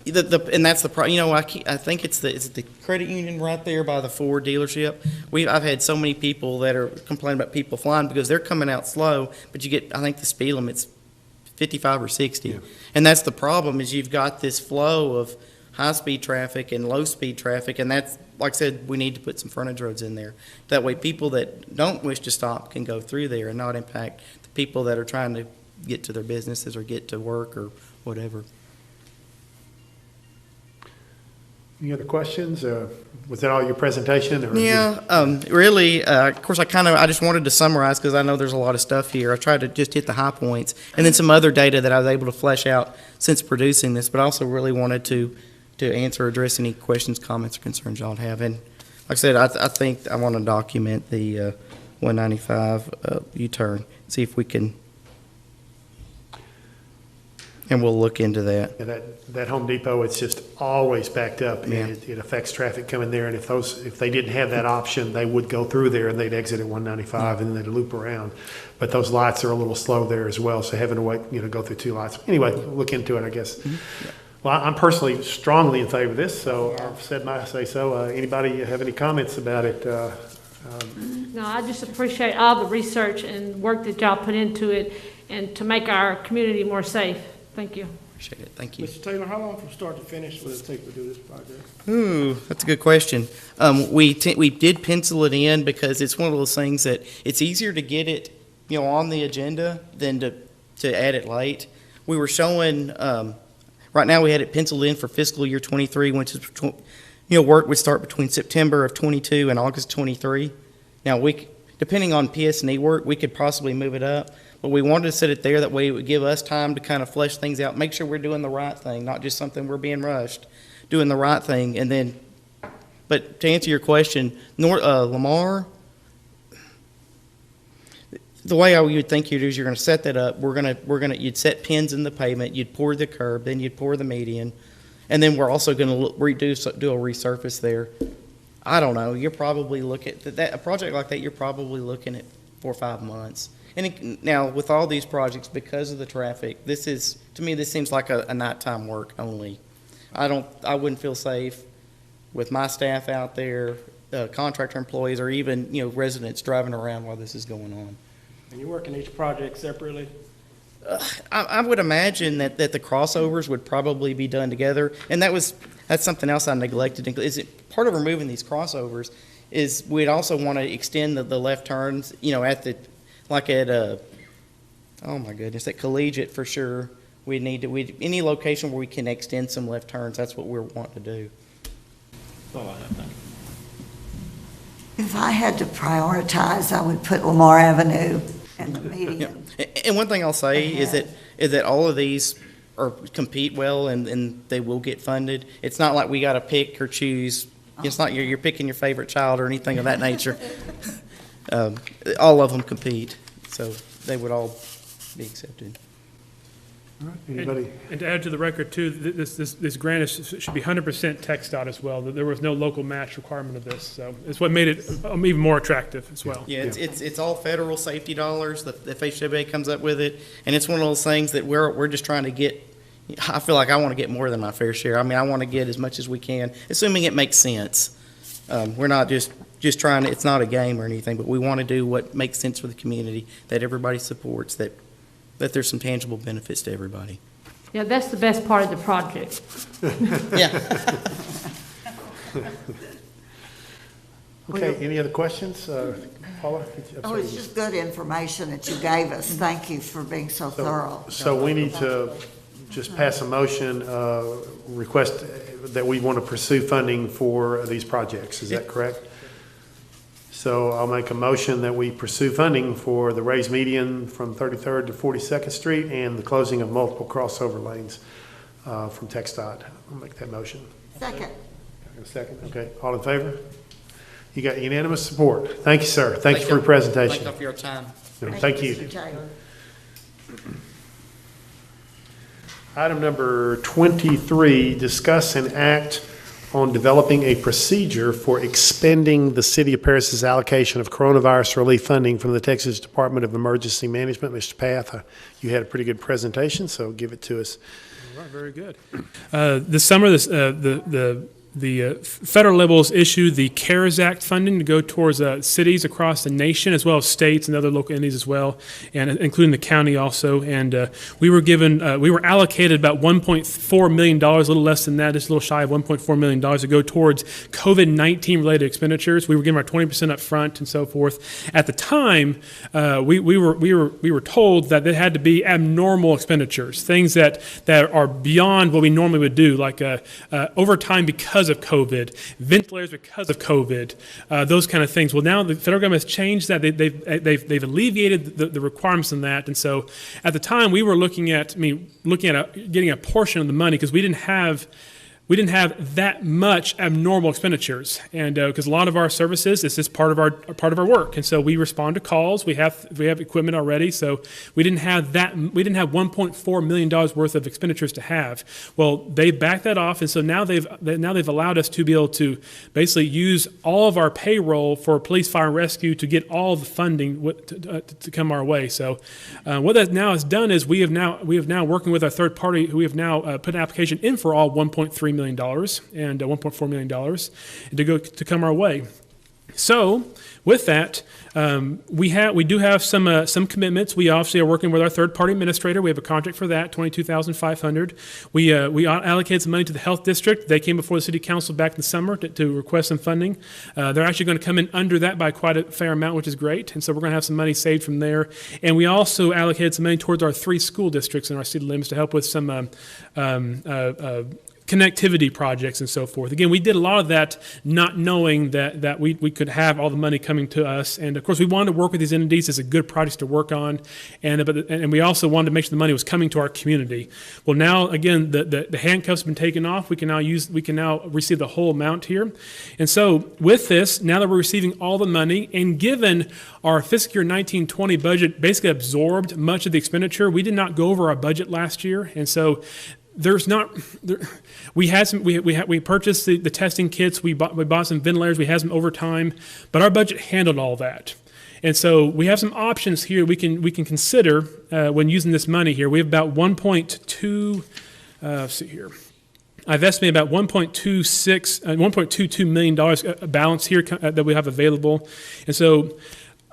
I think it's the credit union right there by the Ford dealership. I've had so many people that are complaining about people flying because they're coming out slow, but I think the speed limit's 55 or 60. And that's the problem, is you've got this flow of high-speed traffic and low-speed traffic, and that's, like I said, we need to put some frontage roads in there. That way people that don't wish to stop can go through there and not impact the people that are trying to get to their businesses or get to work or whatever. Any other questions? Was that all your presentation? Really, of course, I just wanted to summarize because I know there's a lot of stuff here. I tried to just hit the high points, and then some other data that I was able to flesh out since producing this, but I also really wanted to address any questions, comments, or concerns y'all have. And I said, I think I want to document the 195 U-turn, see if we can, and we'll look into that. Yeah, that Home Depot, it's just always backed up, and Yeah. it affects traffic coming there. And if they didn't have that option, they would go through there and they'd exit at 195 and then they'd loop around. But those lights are a little slow there as well, so having to wait, go through two lights. Anyway, look into it, I guess. Well, I'm personally strongly in favor of this, so I've said my say so. Anybody have any comments about it? No, I just appreciate all the research and work that y'all put into it and to make our community more safe. Thank you. Appreciate it, thank you. Mr. Taylor, how long from start to finish will it take to do this project? Ooh, that's a good question. We did pencil it in because it's one of those things that it's easier to get it, on the agenda than to add it late. We were showing, right now we had it penciled in for fiscal year 23, which is, work would start between September of 22 and August 23. Now, depending on PS&E work, we could possibly move it up, but we wanted to set it there. That way it would give us time to kind of flesh things out, make sure we're doing the right thing, not just something we're being rushed, doing the right thing. And then, but to answer your question, Lamar, the way I would think you'd do is you're going to set that up. You'd set pins in the pavement, you'd pour the curb, then you'd pour the median, and then we're also going to do a resurface there. I don't know. You're probably looking at a project like that. You're probably looking at 4 or 5 months. And now with all these projects, because of the traffic, to me this seems like a nighttime work only. I wouldn't feel safe with my staff out there, contractor employees, or even residents driving around while this is going on. And you're working each project separately? I would imagine that the crossovers would probably be done together, and that's something else I neglected. Is it part of removing these crossovers? Is we'd also want to extend the left turns, oh my goodness, at Collegiate for sure. We need to any location where we can extend some left turns. That's what we're wanting to do. That's all I have, thank you. If I had to prioritize, I would put Lamar Avenue and the median. And one thing I'll say is that all of these compete well and they will get funded. It's not like we got to pick or choose. It's not you're picking your favorite child or anything of that nature. All of them compete, so they would all be accepted. All right, anybody? And to add to the record too, this grant should be 100% TxDOT as well. There was no local match requirement of this, so it's what made it even more attractive as well. Yeah, it's all federal safety dollars. The FHWA comes up with it, and it's one of those things that we're just trying to get. I feel like I want to get more than my fair share. I mean, I want to get as much as we can, assuming it makes sense. We're not just trying to. It's not a game or anything, but we want to do what makes sense for the community, that everybody supports, that there's some tangible benefits to everybody. Yeah, that's the best part of the project. Yeah. Okay, any other questions? Paula? Oh, it's just good information that you gave us. Thank you for being so thorough. So we need to just pass a motion, request that we want to pursue funding for these projects. Is that correct? So I'll make a motion that we pursue funding for the raised median from 33rd to 42nd Street and the closing of multiple crossover lanes from TxDOT. I'll make that motion. Second. A second, okay. All in favor? You got unanimous support. Thank you, sir. Thank you for your presentation. Thank you for your time. Thank you. Mr. Taylor. Item number 23, discuss and act on developing a procedure for expending the City of Paris's allocation of coronavirus relief funding from the Texas Department of Emergency Management. Mr. Path, you had a pretty good presentation, so give it to us. All right, very good. This summer, the federal levels issued the CARES Act funding to go towards cities across the nation, as well as states and other local entities as well, and including the county also. And we were allocated about $1.4 million, a little less than that, just a little shy of $1.4 million to go towards COVID-19 related expenditures. We were given our 20% up front and so forth. At the time, we were told that it had to be abnormal expenditures, things that are beyond what we normally would do, like overtime because of COVID, ventilators because of COVID, those kind of things. Well, now the federal government has changed that. They've alleviated the requirements in that. And so at the time we were looking at getting a portion of the money because we we didn't have that much abnormal expenditures, and because a lot of our services, this is part of our work, and so we respond to calls. We have equipment already, so we didn't have $1.4 million worth of expenditures to have. Well, they backed that off, and so now they've allowed us to be able to basically use all of our payroll for police, fire, and rescue to get all the funding to come our way. So what that now has done is we have now working with our third party, who we have now put an application in for all $1.3 million and $1.4 million to come our way. So with that, we do have some commitments. We obviously are working with our third-party administrator. We have a contract for that, $22,500. We allocated some money to the health district. They came before the city council back in the summer to request some funding. They're actually going to come in under that by quite a fair amount, which is great. And so we're going to have some money saved from there. And we also allocated some money towards our 3 school districts in our city limits to help with some connectivity projects and so forth. Again, we did a lot of that not knowing that we could have all the money coming to us. And of course, we wanted to work with these entities as a good projects to work on. And we also wanted to make sure the money was coming to our community. Well, now, again, the handcuffs have been taken off. We can now receive the whole amount here. And so with this, now that we're receiving all the money, and given our fiscal year 19-20 budget basically absorbed much of the expenditure, we did not go over our budget last year. And so we purchased the testing kits, we bought some ventilators, we had some overtime, but our budget handled all that. And so we have some options here we can consider when using this money here. We have about 1.2, let's see here. I've estimated about $1.22 million balance here that we have available. And so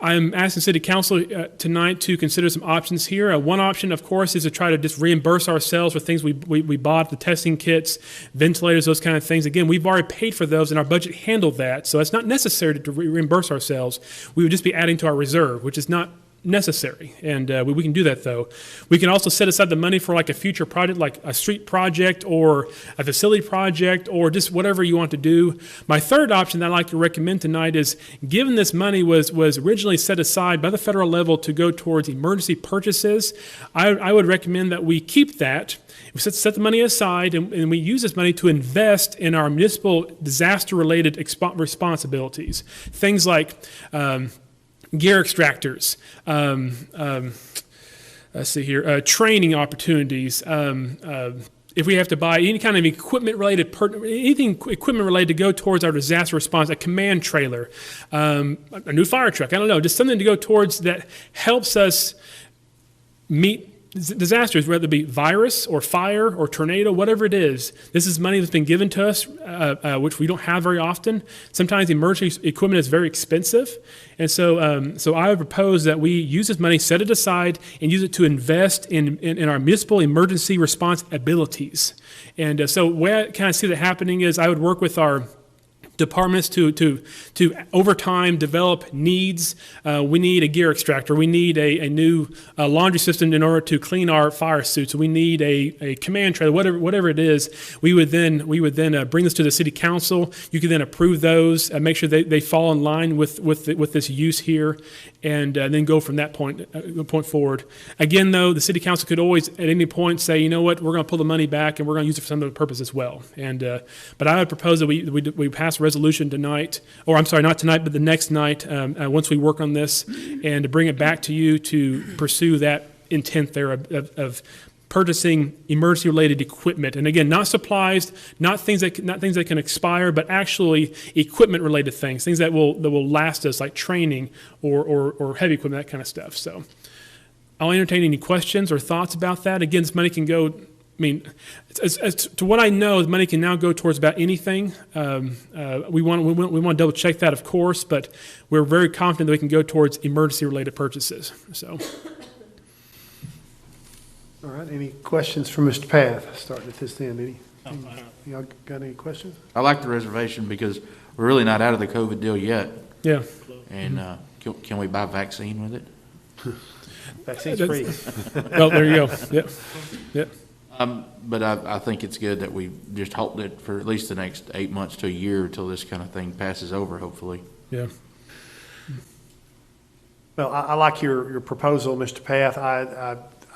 I'm asking City Council tonight to consider some options here. One option, of course, is to try to just reimburse ourselves for things we bought, the testing kits, ventilators, those kind of things. Again, we've already paid for those, and our budget handled that, so it's not necessary to reimburse ourselves. We would just be adding to our reserve, which is not necessary, and we can do that, though. We can also set aside the money for like a future project, like a street project or a facility project or just whatever you want to do. My third option that I'd like to recommend tonight is, given this money was originally set aside by the federal level to go towards emergency purchases, I would recommend that we keep that. We set the money aside, and we use this money to invest in our municipal disaster-related responsibilities. Things like gear extractors, let's see here, training opportunities. If we have to buy any kind of equipment related to go towards our disaster response, a command trailer, a new fire truck, I don't know, just something to go towards that helps us meet disasters, whether it be virus or fire or tornado, whatever it is. This is money that's been given to us, which we don't have very often. Sometimes emergency equipment is very expensive. And so I would propose that we use this money, set it aside, and use it to invest in our municipal emergency response abilities. And so where I kind of see that happening is I would work with our departments to over time develop needs. We need a gear extractor. We need a new laundry system in order to clean our fire suits. We need a command trailer, whatever it is. We would then bring this to the city council. You could then approve those, make sure they fall in line with this use here, and then go from that point forward. Again, though, the city council could always at any point say, you know what, we're going to pull the money back and we're going to use it for some other purpose as well. And but I would propose that we pass a resolution tonight, or I'm sorry, not tonight, but the next night, once we work on this, and to bring it back to you to pursue that intent there of purchasing emergency-related equipment. And again, not supplies, not things that can expire, but actually equipment-related things that will last us, like training or heavy equipment, that kind of stuff. So I'll entertain any questions or thoughts about that. Again, this money can go, I mean, as to what I know, the money can now go towards about anything. We want to double check that, of course, but we're very confident that we can go towards emergency-related purchases. So, all right. Any questions for Mr. Path? Starting at this end, y'all got any questions? I like the reservation because we're really not out of the COVID deal yet. Yeah. And can we buy vaccine with it? Vaccine's free. Well, there you go. Yep. But I think it's good that we just hold it for at least the next 8 months to a year until this kind of thing passes over, hopefully. Yeah. Well, I like your proposal, Mr. Path.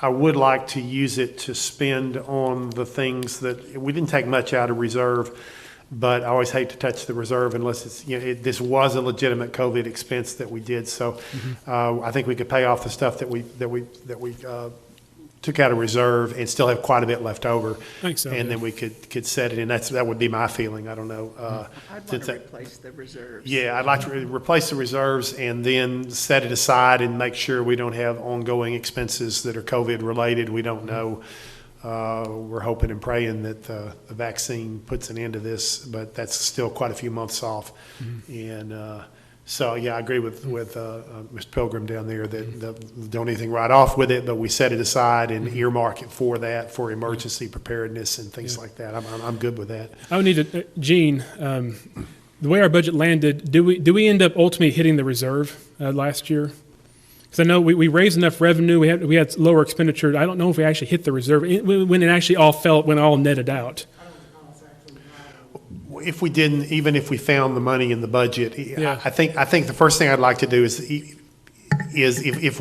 I would like to use it to spend on the things that, we didn't take much out of reserve, but I always hate to touch the reserve unless it's, this was a legitimate COVID expense that we did. So I think we could pay off the stuff that we took out of reserve and still have quite a bit left over. I think so, And yeah. then we could set it, and that would be my feeling. I don't know. I'd want to replace the reserves. Yeah, I'd like to replace the reserves and then set it aside and make sure we don't have ongoing expenses that are COVID-related. We don't know. We're hoping and praying that the vaccine puts an end to this, but that's still quite a few months off. And so, yeah, I agree with Mr. Pilgrim down there that don't anything right off with it, but we set it aside and earmark it for that, for emergency preparedness and things like that. I'm good with that. I would need to, Gene, the way our budget landed, do we end up ultimately hitting the reserve last year? Because I know we raised enough revenue, we had lower expenditure. I don't know if we actually hit the reserve when it actually all when it all netted out. If we didn't, even if we found the money in the budget, Yeah. I think the first thing I'd like to do is if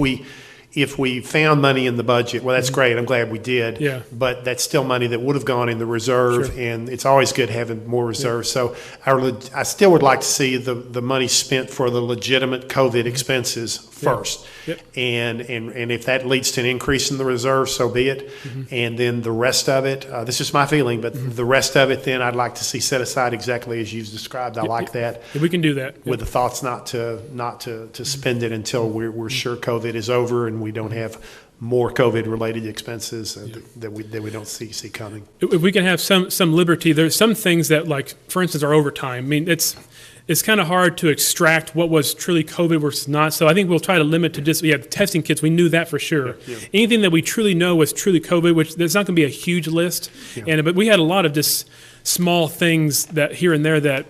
we found money in the budget, well, that's great. I'm glad we did. Yeah. But that's still money that would have gone in the reserve, Sure. and it's always good having more reserves. So I still would like to see the money spent for the legitimate COVID expenses first. Yep. And if that leads to an increase in the reserve, so be it. And then the rest of it, this is my feeling, but the rest of it, then I'd like to see set aside exactly as you've described. I like that. Yeah, we can do that. With the thoughts not to spend it until we're sure COVID is over and we don't have more COVID-related expenses that we don't see coming. If we can have some liberty, there's some things that, like, for instance, our overtime. I mean, it's kind of hard to extract what was truly COVID versus not. So I think we'll try to limit to just, we have testing kits. We knew that for sure. Yeah. Anything that we truly know was truly COVID, which there's not going to be a huge list. Yeah. But we had a lot of just small things that here and there that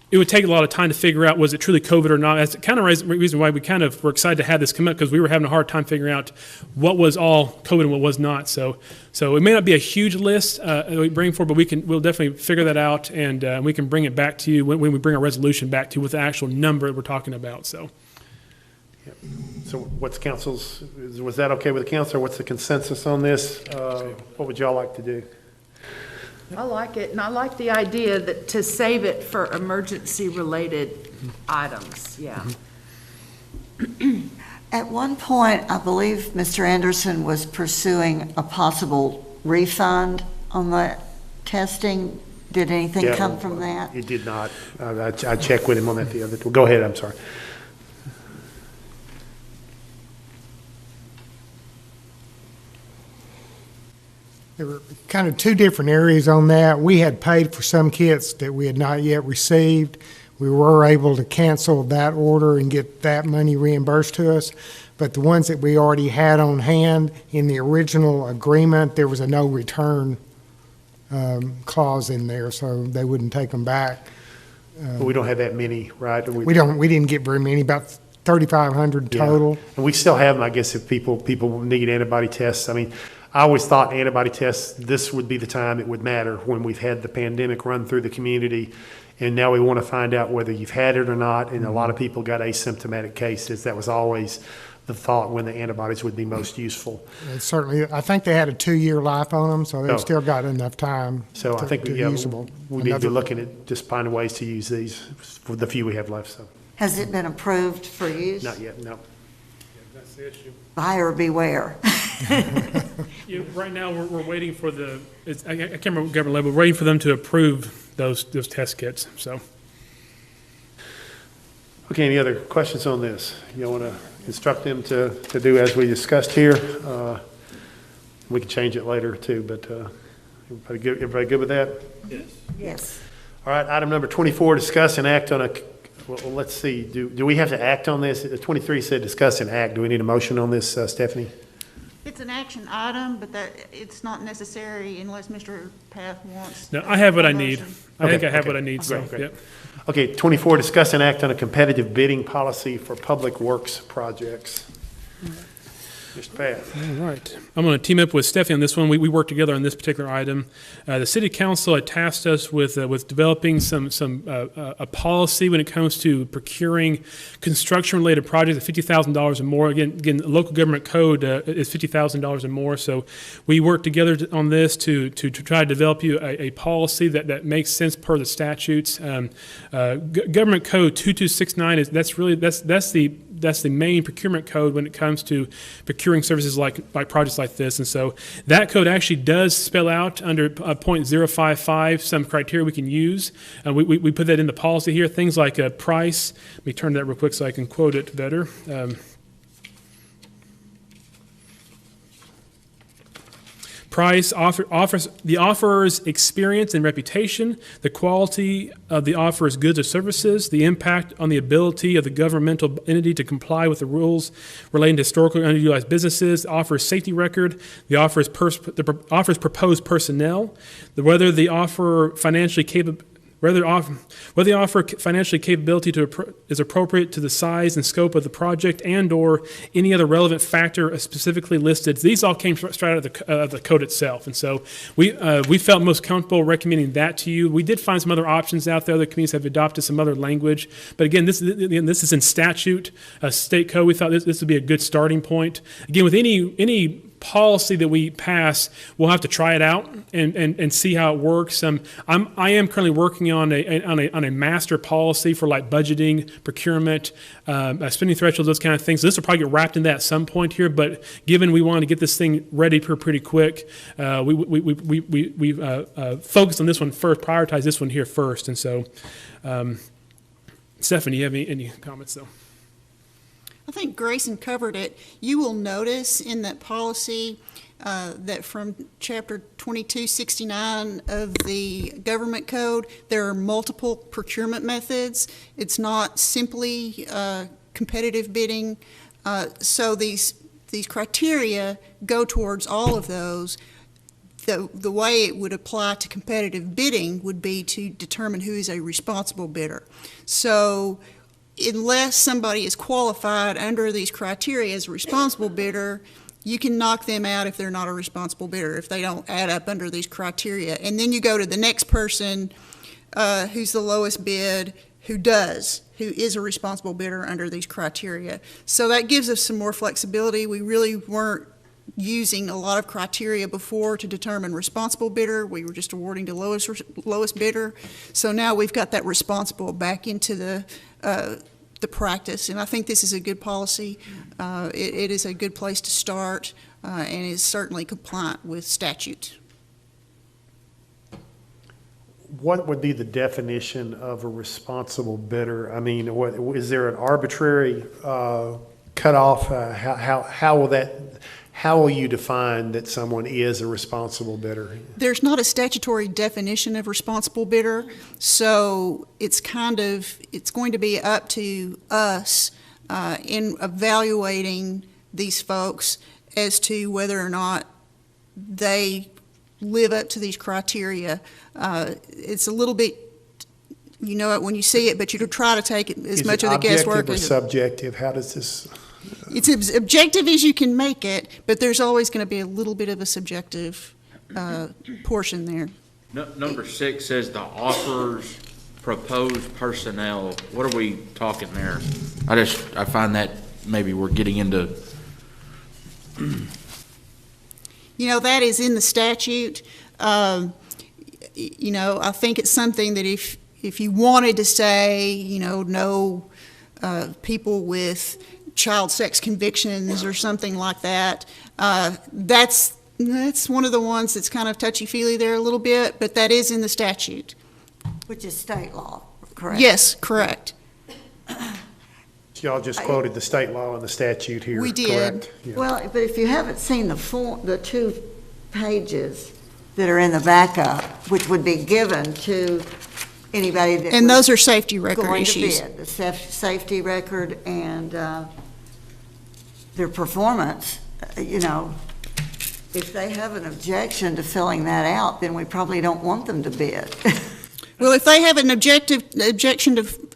it would take a lot of time to figure out, was it truly COVID or not? That's kind of the reason why we kind of were excited to have this come up, because we were having a hard time figuring out what was all COVID and what was not. So it may not be a huge list that we bring forward, but we'll definitely figure that out, and we can bring it back to you when we bring our resolution back to you with the actual number that we're talking about. So So what's council's, was that okay with the council? What's the consensus on this? What would y'all like to do? I like it, and I like the idea that to save it for emergency-related items, yeah. At one point, I believe Mr. Anderson was pursuing a possible refund on the testing. Did anything Yeah, come from that? It did not. I checked with him on that the other, go ahead, I'm sorry. There were kind of two different areas on that. We had paid for some kits that we had not yet received. We were able to cancel that order and get that money reimbursed to us. But the ones that we already had on hand in the original agreement, there was a no return clause in there, so they wouldn't take them back. But we don't have that many, right? We didn't get very many, about 3,500 Yeah. total. And we still have them, I guess, if people need antibody tests. I mean, I always thought antibody tests, this would be the time it would matter, when we've had the pandemic run through the community. And now we want to find out whether you've had it or not. And a lot of people got asymptomatic cases. That was always the thought when the antibodies would be most useful. And certainly, I think they had a 2-year life on them, so they've Oh. still got enough time So I think to yeah, use them. we need to be looking at just finding ways to use these for the few we have left. So Has it been approved for use? not yet, no. that's the issue. Buyer beware. Right now, we're waiting for I can't remember what government level, we're waiting for them to approve those test kits, so. Okay, any other questions on this? You want to instruct them to do as we discussed here? We can change it later too, but everybody good with that? Yes. All right, item number 24, discuss and act on well, let's see, do we have to act on this? 23 said discuss and act. Do we need a motion on this, Stephanie? It's an action item, but it's not necessary unless Mr. Path wants. No, I have what I need. motion. I think I Okay, have okay. what I need, so, Great. yep. Okay, 24, discuss and act on a competitive bidding policy for public works projects. Mr. Path. All right. I'm going to team up with Stephanie on this one. We worked together on this particular item. The city council had tasked us with developing a policy when it comes to procuring construction-related projects at $50,000 or more. Again, the local government code is $50,000 or more. So we worked together on this to try to develop you a policy that makes sense per the statutes. Government code 2269 that's the main procurement code when it comes to procuring services like projects like this. And so that code actually does spell out under .055 some criteria we can use. We put that in the policy here, things like a price. Let me turn to that real quick so I can quote it better. Price, the offerer's experience and reputation, the quality of the offerer's goods or services, the impact on the ability of the governmental entity to comply with the rules relating to historically underutilized businesses, the offerer's safety record, the offerer's proposed personnel, whether the offerer financially capable. Whether the offer financially capability is appropriate to the size and scope of the project and/or any other relevant factor specifically listed. These all came straight out of the code itself, and so we felt most comfortable recommending that to you. We did find some other options out there. Other communities have adopted some other language, but again, this is in statute, state code. We thought this would be a good starting point. Again, with any policy that we pass, we'll have to try it out and see how it works. I am currently working on a master policy for like budgeting, procurement, spending thresholds, those kind of things. So this will probably get wrapped in that at some point here. But given we want to get this thing ready pretty quick, we focused on this one first, prioritize this one here first. And so, Stephanie, do you have any comments though? I think Grayson covered it. You will notice in that policy that from Chapter 2269 of the Government Code, there are multiple procurement methods. It's not simply competitive bidding. So these criteria go towards all of those. The way it would apply to competitive bidding would be to determine who is a responsible bidder. So unless somebody is qualified under these criteria as a responsible bidder, you can knock them out if they're not a responsible bidder, if they don't add up under these criteria. And then you go to the next person who's the lowest bid, who is a responsible bidder under these criteria. So that gives us some more flexibility. We really weren't using a lot of criteria before to determine responsible bidder. We were just awarding to lowest bidder. So now we've got that responsible back into the practice, and I think this is a good policy. It is a good place to start, and is certainly compliant with statute. What would be the definition of a responsible bidder? I mean, is there an arbitrary cutoff? How will you define that someone is a responsible bidder? There's not a statutory definition of responsible bidder, so it's going to be up to us in evaluating these folks as to whether or not they live up to these criteria. It's a little bit, you know it when you see it, but you try to take it as much of the guesswork. Is it objective or subjective? How does this? It's as objective as you can make it, but there's always going to be a little bit of a subjective portion there. Number 6 says the offerer's proposed personnel. What are we talking there? I find that maybe we're getting into. That is in the statute. I think it's something that if you wanted to say, no people with child sex convictions or something like that, that's one of the ones that's kind of touchy-feely there a little bit, but that is in the statute. Which is state law, correct? Yes, correct. Y'all just quoted the state law and the statute here. We did. Correct? Yeah. Well, but if you haven't seen the 2 pages that are in the backup, which would be given to anybody that And was those are safety record going issues. to bid, the safety record and their performance, if they have an objection to filling that out, then we probably don't want them to bid. Well, if they have an objection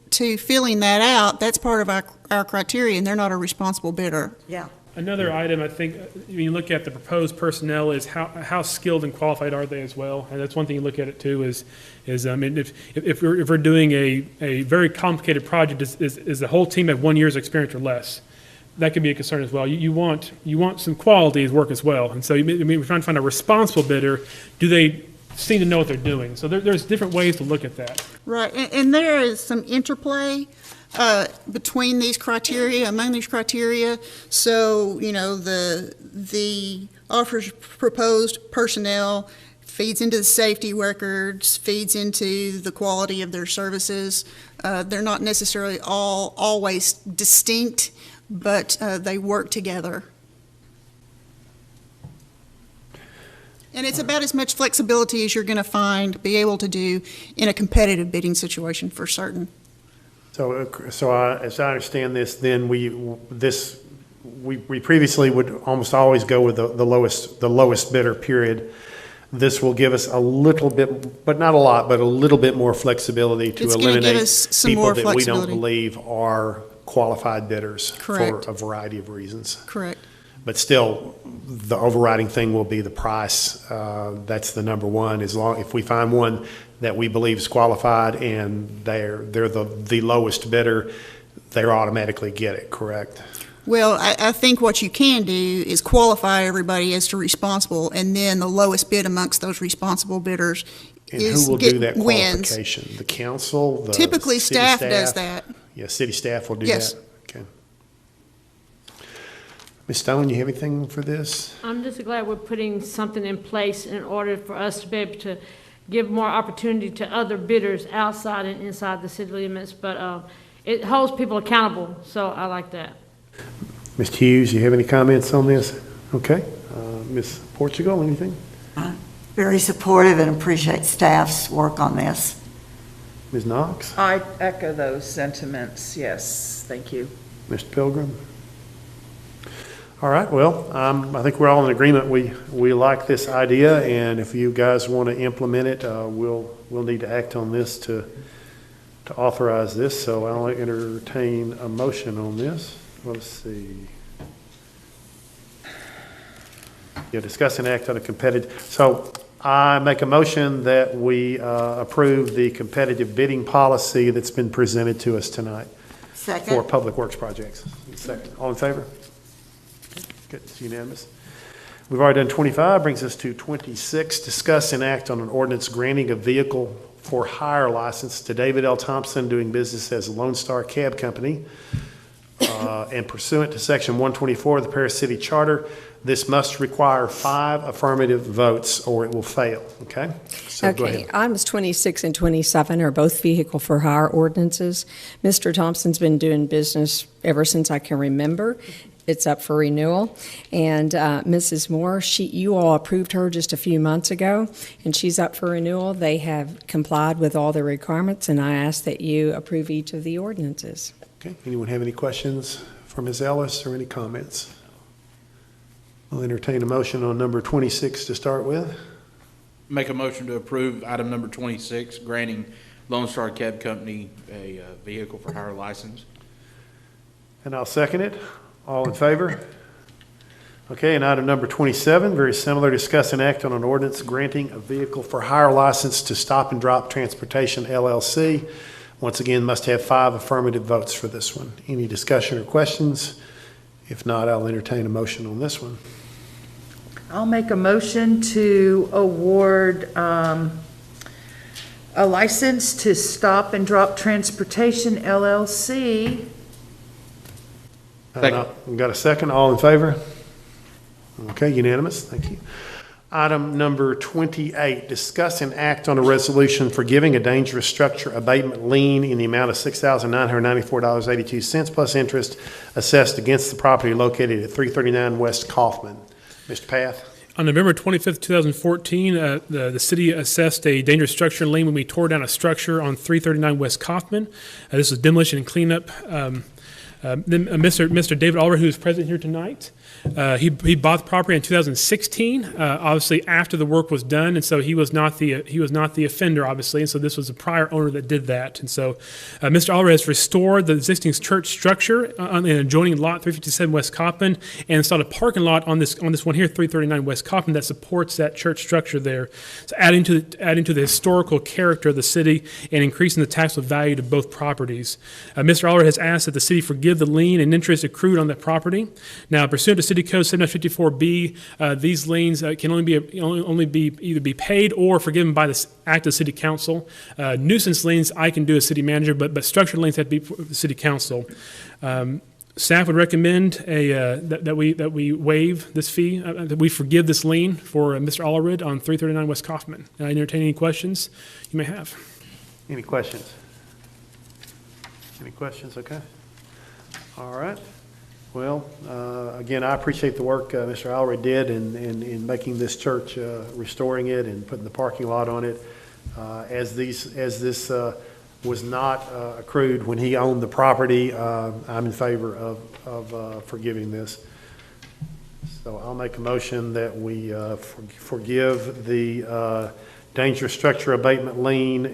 to filling that out, that's part of our criteria, and they're not a responsible bidder. Yeah. Another item, I think, when you look at the proposed personnel is how skilled and qualified are they as well? And that's one thing you look at it too is I mean, if we're doing a very complicated project, is the whole team have 1 year's experience or less? That could be a concern as well. You want some quality as work as well. And so we're trying to find a responsible bidder. Do they seem to know what they're doing? So there's different ways to look at that. Right, and there is some interplay between these criteria, among these criteria. So, you know, the offers proposed personnel feeds into the safety records, feeds into the quality of their services. They're not necessarily always distinct, but they work together. And it's about as much flexibility as you're going to be able to do in a competitive bidding situation for certain. So as I understand this, then we previously would almost always go with the lowest bidder, period. This will give us a little bit, but not a lot, but a little bit more flexibility to eliminate people that we don't believe are qualified bidders for a variety of reasons. Correct. But still, the overriding thing will be the price. That's the number one. If we find one that we believe is qualified and they're the lowest bidder, they automatically get it, correct? Well, I think what you can do is qualify everybody as to responsible, and then the lowest bid amongst those responsible bidders And who will do that qualification? The council, the Typically, city staff does that. Yeah, city staff will do Yes. that. Okay. Ms. Stone, you have anything for this? I'm just glad we're putting something in place in order for us to be able to give more opportunity to other bidders outside and inside the city limits, but it holds people accountable, so I like that. Ms. Hughes, you have any comments on this? Okay. Ms. Portugal, anything? I'm very supportive and appreciate staff's work on this. Ms. Knox? I echo those sentiments, yes, thank you. Mr. Pilgrim? All right, well, I think we're all in agreement. We like this idea, and if you guys want to implement it, we'll need to act on this to authorize this. So I'll entertain a motion on this. Let's see. Yeah, discuss and act on a competitive. So I make a motion that we approve the competitive bidding policy that's been presented to us tonight. Second. For public works projects. Second. All in favor? Good, it's unanimous. We've already done 25, brings us to 26. Discuss and act on an ordinance granting a vehicle for hire license to David L. Thompson, doing business as Lone Star Cab Company. And pursuant to Section 124 of the Paris City Charter, this must require 5 affirmative votes or it will fail, okay? So go ahead. Items 26 and 27 are both vehicle for hire ordinances. Mr. Thompson's been doing business ever since I can remember. It's up for renewal. And Mrs. Moore, you all approved her just a few months ago, and she's up for renewal. They have complied with all the requirements, and I ask that you approve each of the ordinances. Okay, anyone have any questions for Ms. Ellis or any comments? I'll entertain a motion on number 26 to start with. Make a motion to approve item number 26, granting Lone Star Cab Company a vehicle for hire license. And I'll second it. All in favor? Okay, and item number 27, very similar, discuss and act on an ordinance granting a vehicle for hire license to Stop and Drop Transportation LLC. Once again, must have 5 affirmative votes for this one. Any discussion or questions? If not, I'll entertain a motion on this one. I'll make a motion to award a license to Stop and Drop Transportation LLC. We've got a second. All in favor? Okay, unanimous. Thank you. Item number 28, discuss and act on a resolution for giving a dangerous structure abatement lien in the amount of $6,994.82 plus interest assessed against the property located at 339 West Kaufman. Mr. Path? On November 25th, 2014, the city assessed a dangerous structure lien when we tore down a structure on 339 West Kaufman. This was demolition and cleanup. Mr. David Allred, who is present here tonight, He bought the property in 2016, obviously after the work was done, and so he was not the offender, obviously, and so this was the prior owner that did that. And so Mr. Allred has restored the existing church structure on an adjoining lot 357 West Coppin and installed a parking lot on this one here, 339 West Coppin, that supports that church structure there. So adding to the historical character of the city and increasing the taxable value to both properties. Mr. Allred has asked that the city forgive the lien and interest accrued on that property. Now, pursuant to City Code 754B, these liens can only be either be paid or forgiven by the act of City Council. Nuisance liens I can do as city manager, but structured liens have to be for the City Council. Staff would recommend that we waive this fee, that we forgive this lien for Mr. Allred on 339 West Kaufman. And I entertain any questions you may have. Any questions? Any questions? Okay. All right. Well, again, I appreciate the work Mr. Allred did in making this church, restoring it and putting the parking lot on it. As this was not accrued when he owned the property, I'm in favor of forgiving this. So I'll make a motion that we forgive the dangerous structure abatement lien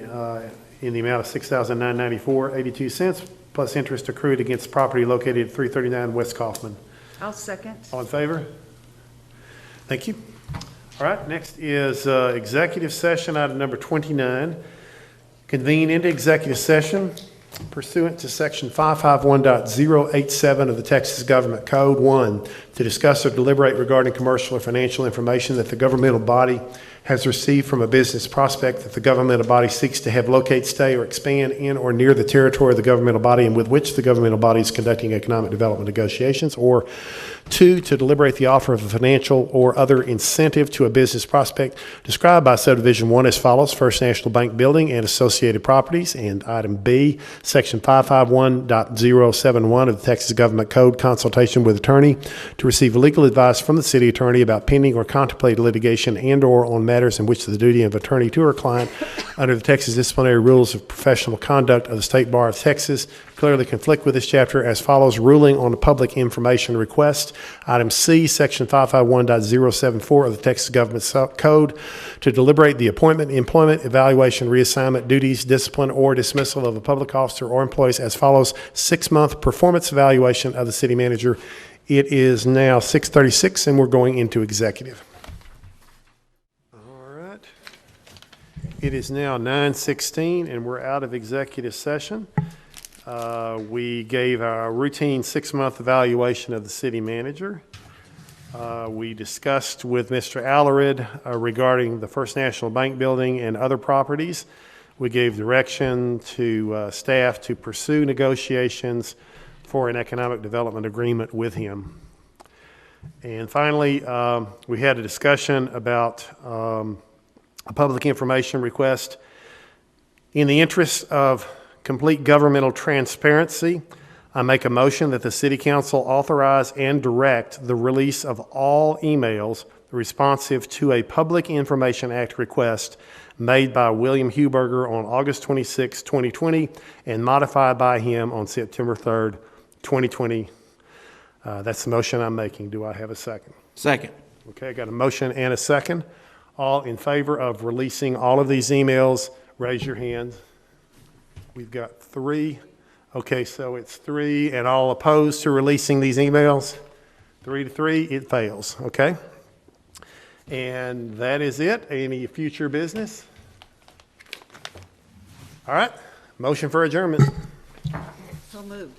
in the amount of $6,994.82 plus interest accrued against property located at 339 West Kaufman. I'll second. All in favor? Thank you. All right, next is executive session, item number 29. Convene into executive session pursuant to section 551.087 of the Texas Government Code. 1, to discuss or deliberate regarding commercial or financial information that the governmental body has received from a business prospect that the governmental body seeks to have locate, stay, or expand in or near the territory of the governmental body and with which the governmental body is conducting economic development negotiations. Or 2, to deliberate the offer of a financial or other incentive to a business prospect described by subdivision 1 as follows: First National Bank Building and associated properties. And item B, section 551.071 of the Texas Government Code, consultation with attorney to receive legal advice from the city attorney about pending or contemplated litigation and or on matters in which the duty of attorney to her client under the Texas disciplinary rules of professional conduct of the State Bar of Texas clearly conflict with this chapter as follows: ruling on a public information request. Item C, section 551.074 of the Texas Government Code, to deliberate the appointment, employment, evaluation, reassignment, duties, discipline, or dismissal of a public officer or employees as follows: 6-month performance evaluation of the city manager. It is now 6:36 and we're going into executive. All right. It is now 9:16 and we're out of executive session. We gave our routine 6-month evaluation of the city manager. We discussed with Mr. Allred regarding the First National Bank Building and other properties. We gave direction to staff to pursue negotiations for an economic development agreement with him. And finally, we had a discussion about a public information request. In the interest of complete governmental transparency, I make a motion that the City Council authorize and direct the release of all emails responsive to a Public Information Act request made by William Huberger on August 26, 2020, and modified by him on September 3rd, 2020. That's the motion I'm making. Do I have a second? Second. Okay, I got a motion and a second. All in favor of releasing all of these emails, raise your hand. We've got 3. Okay, so it's 3, and all opposed to releasing these emails? 3-3, it fails, okay? And that is it. Any future business? All right, motion for adjournment. So moved.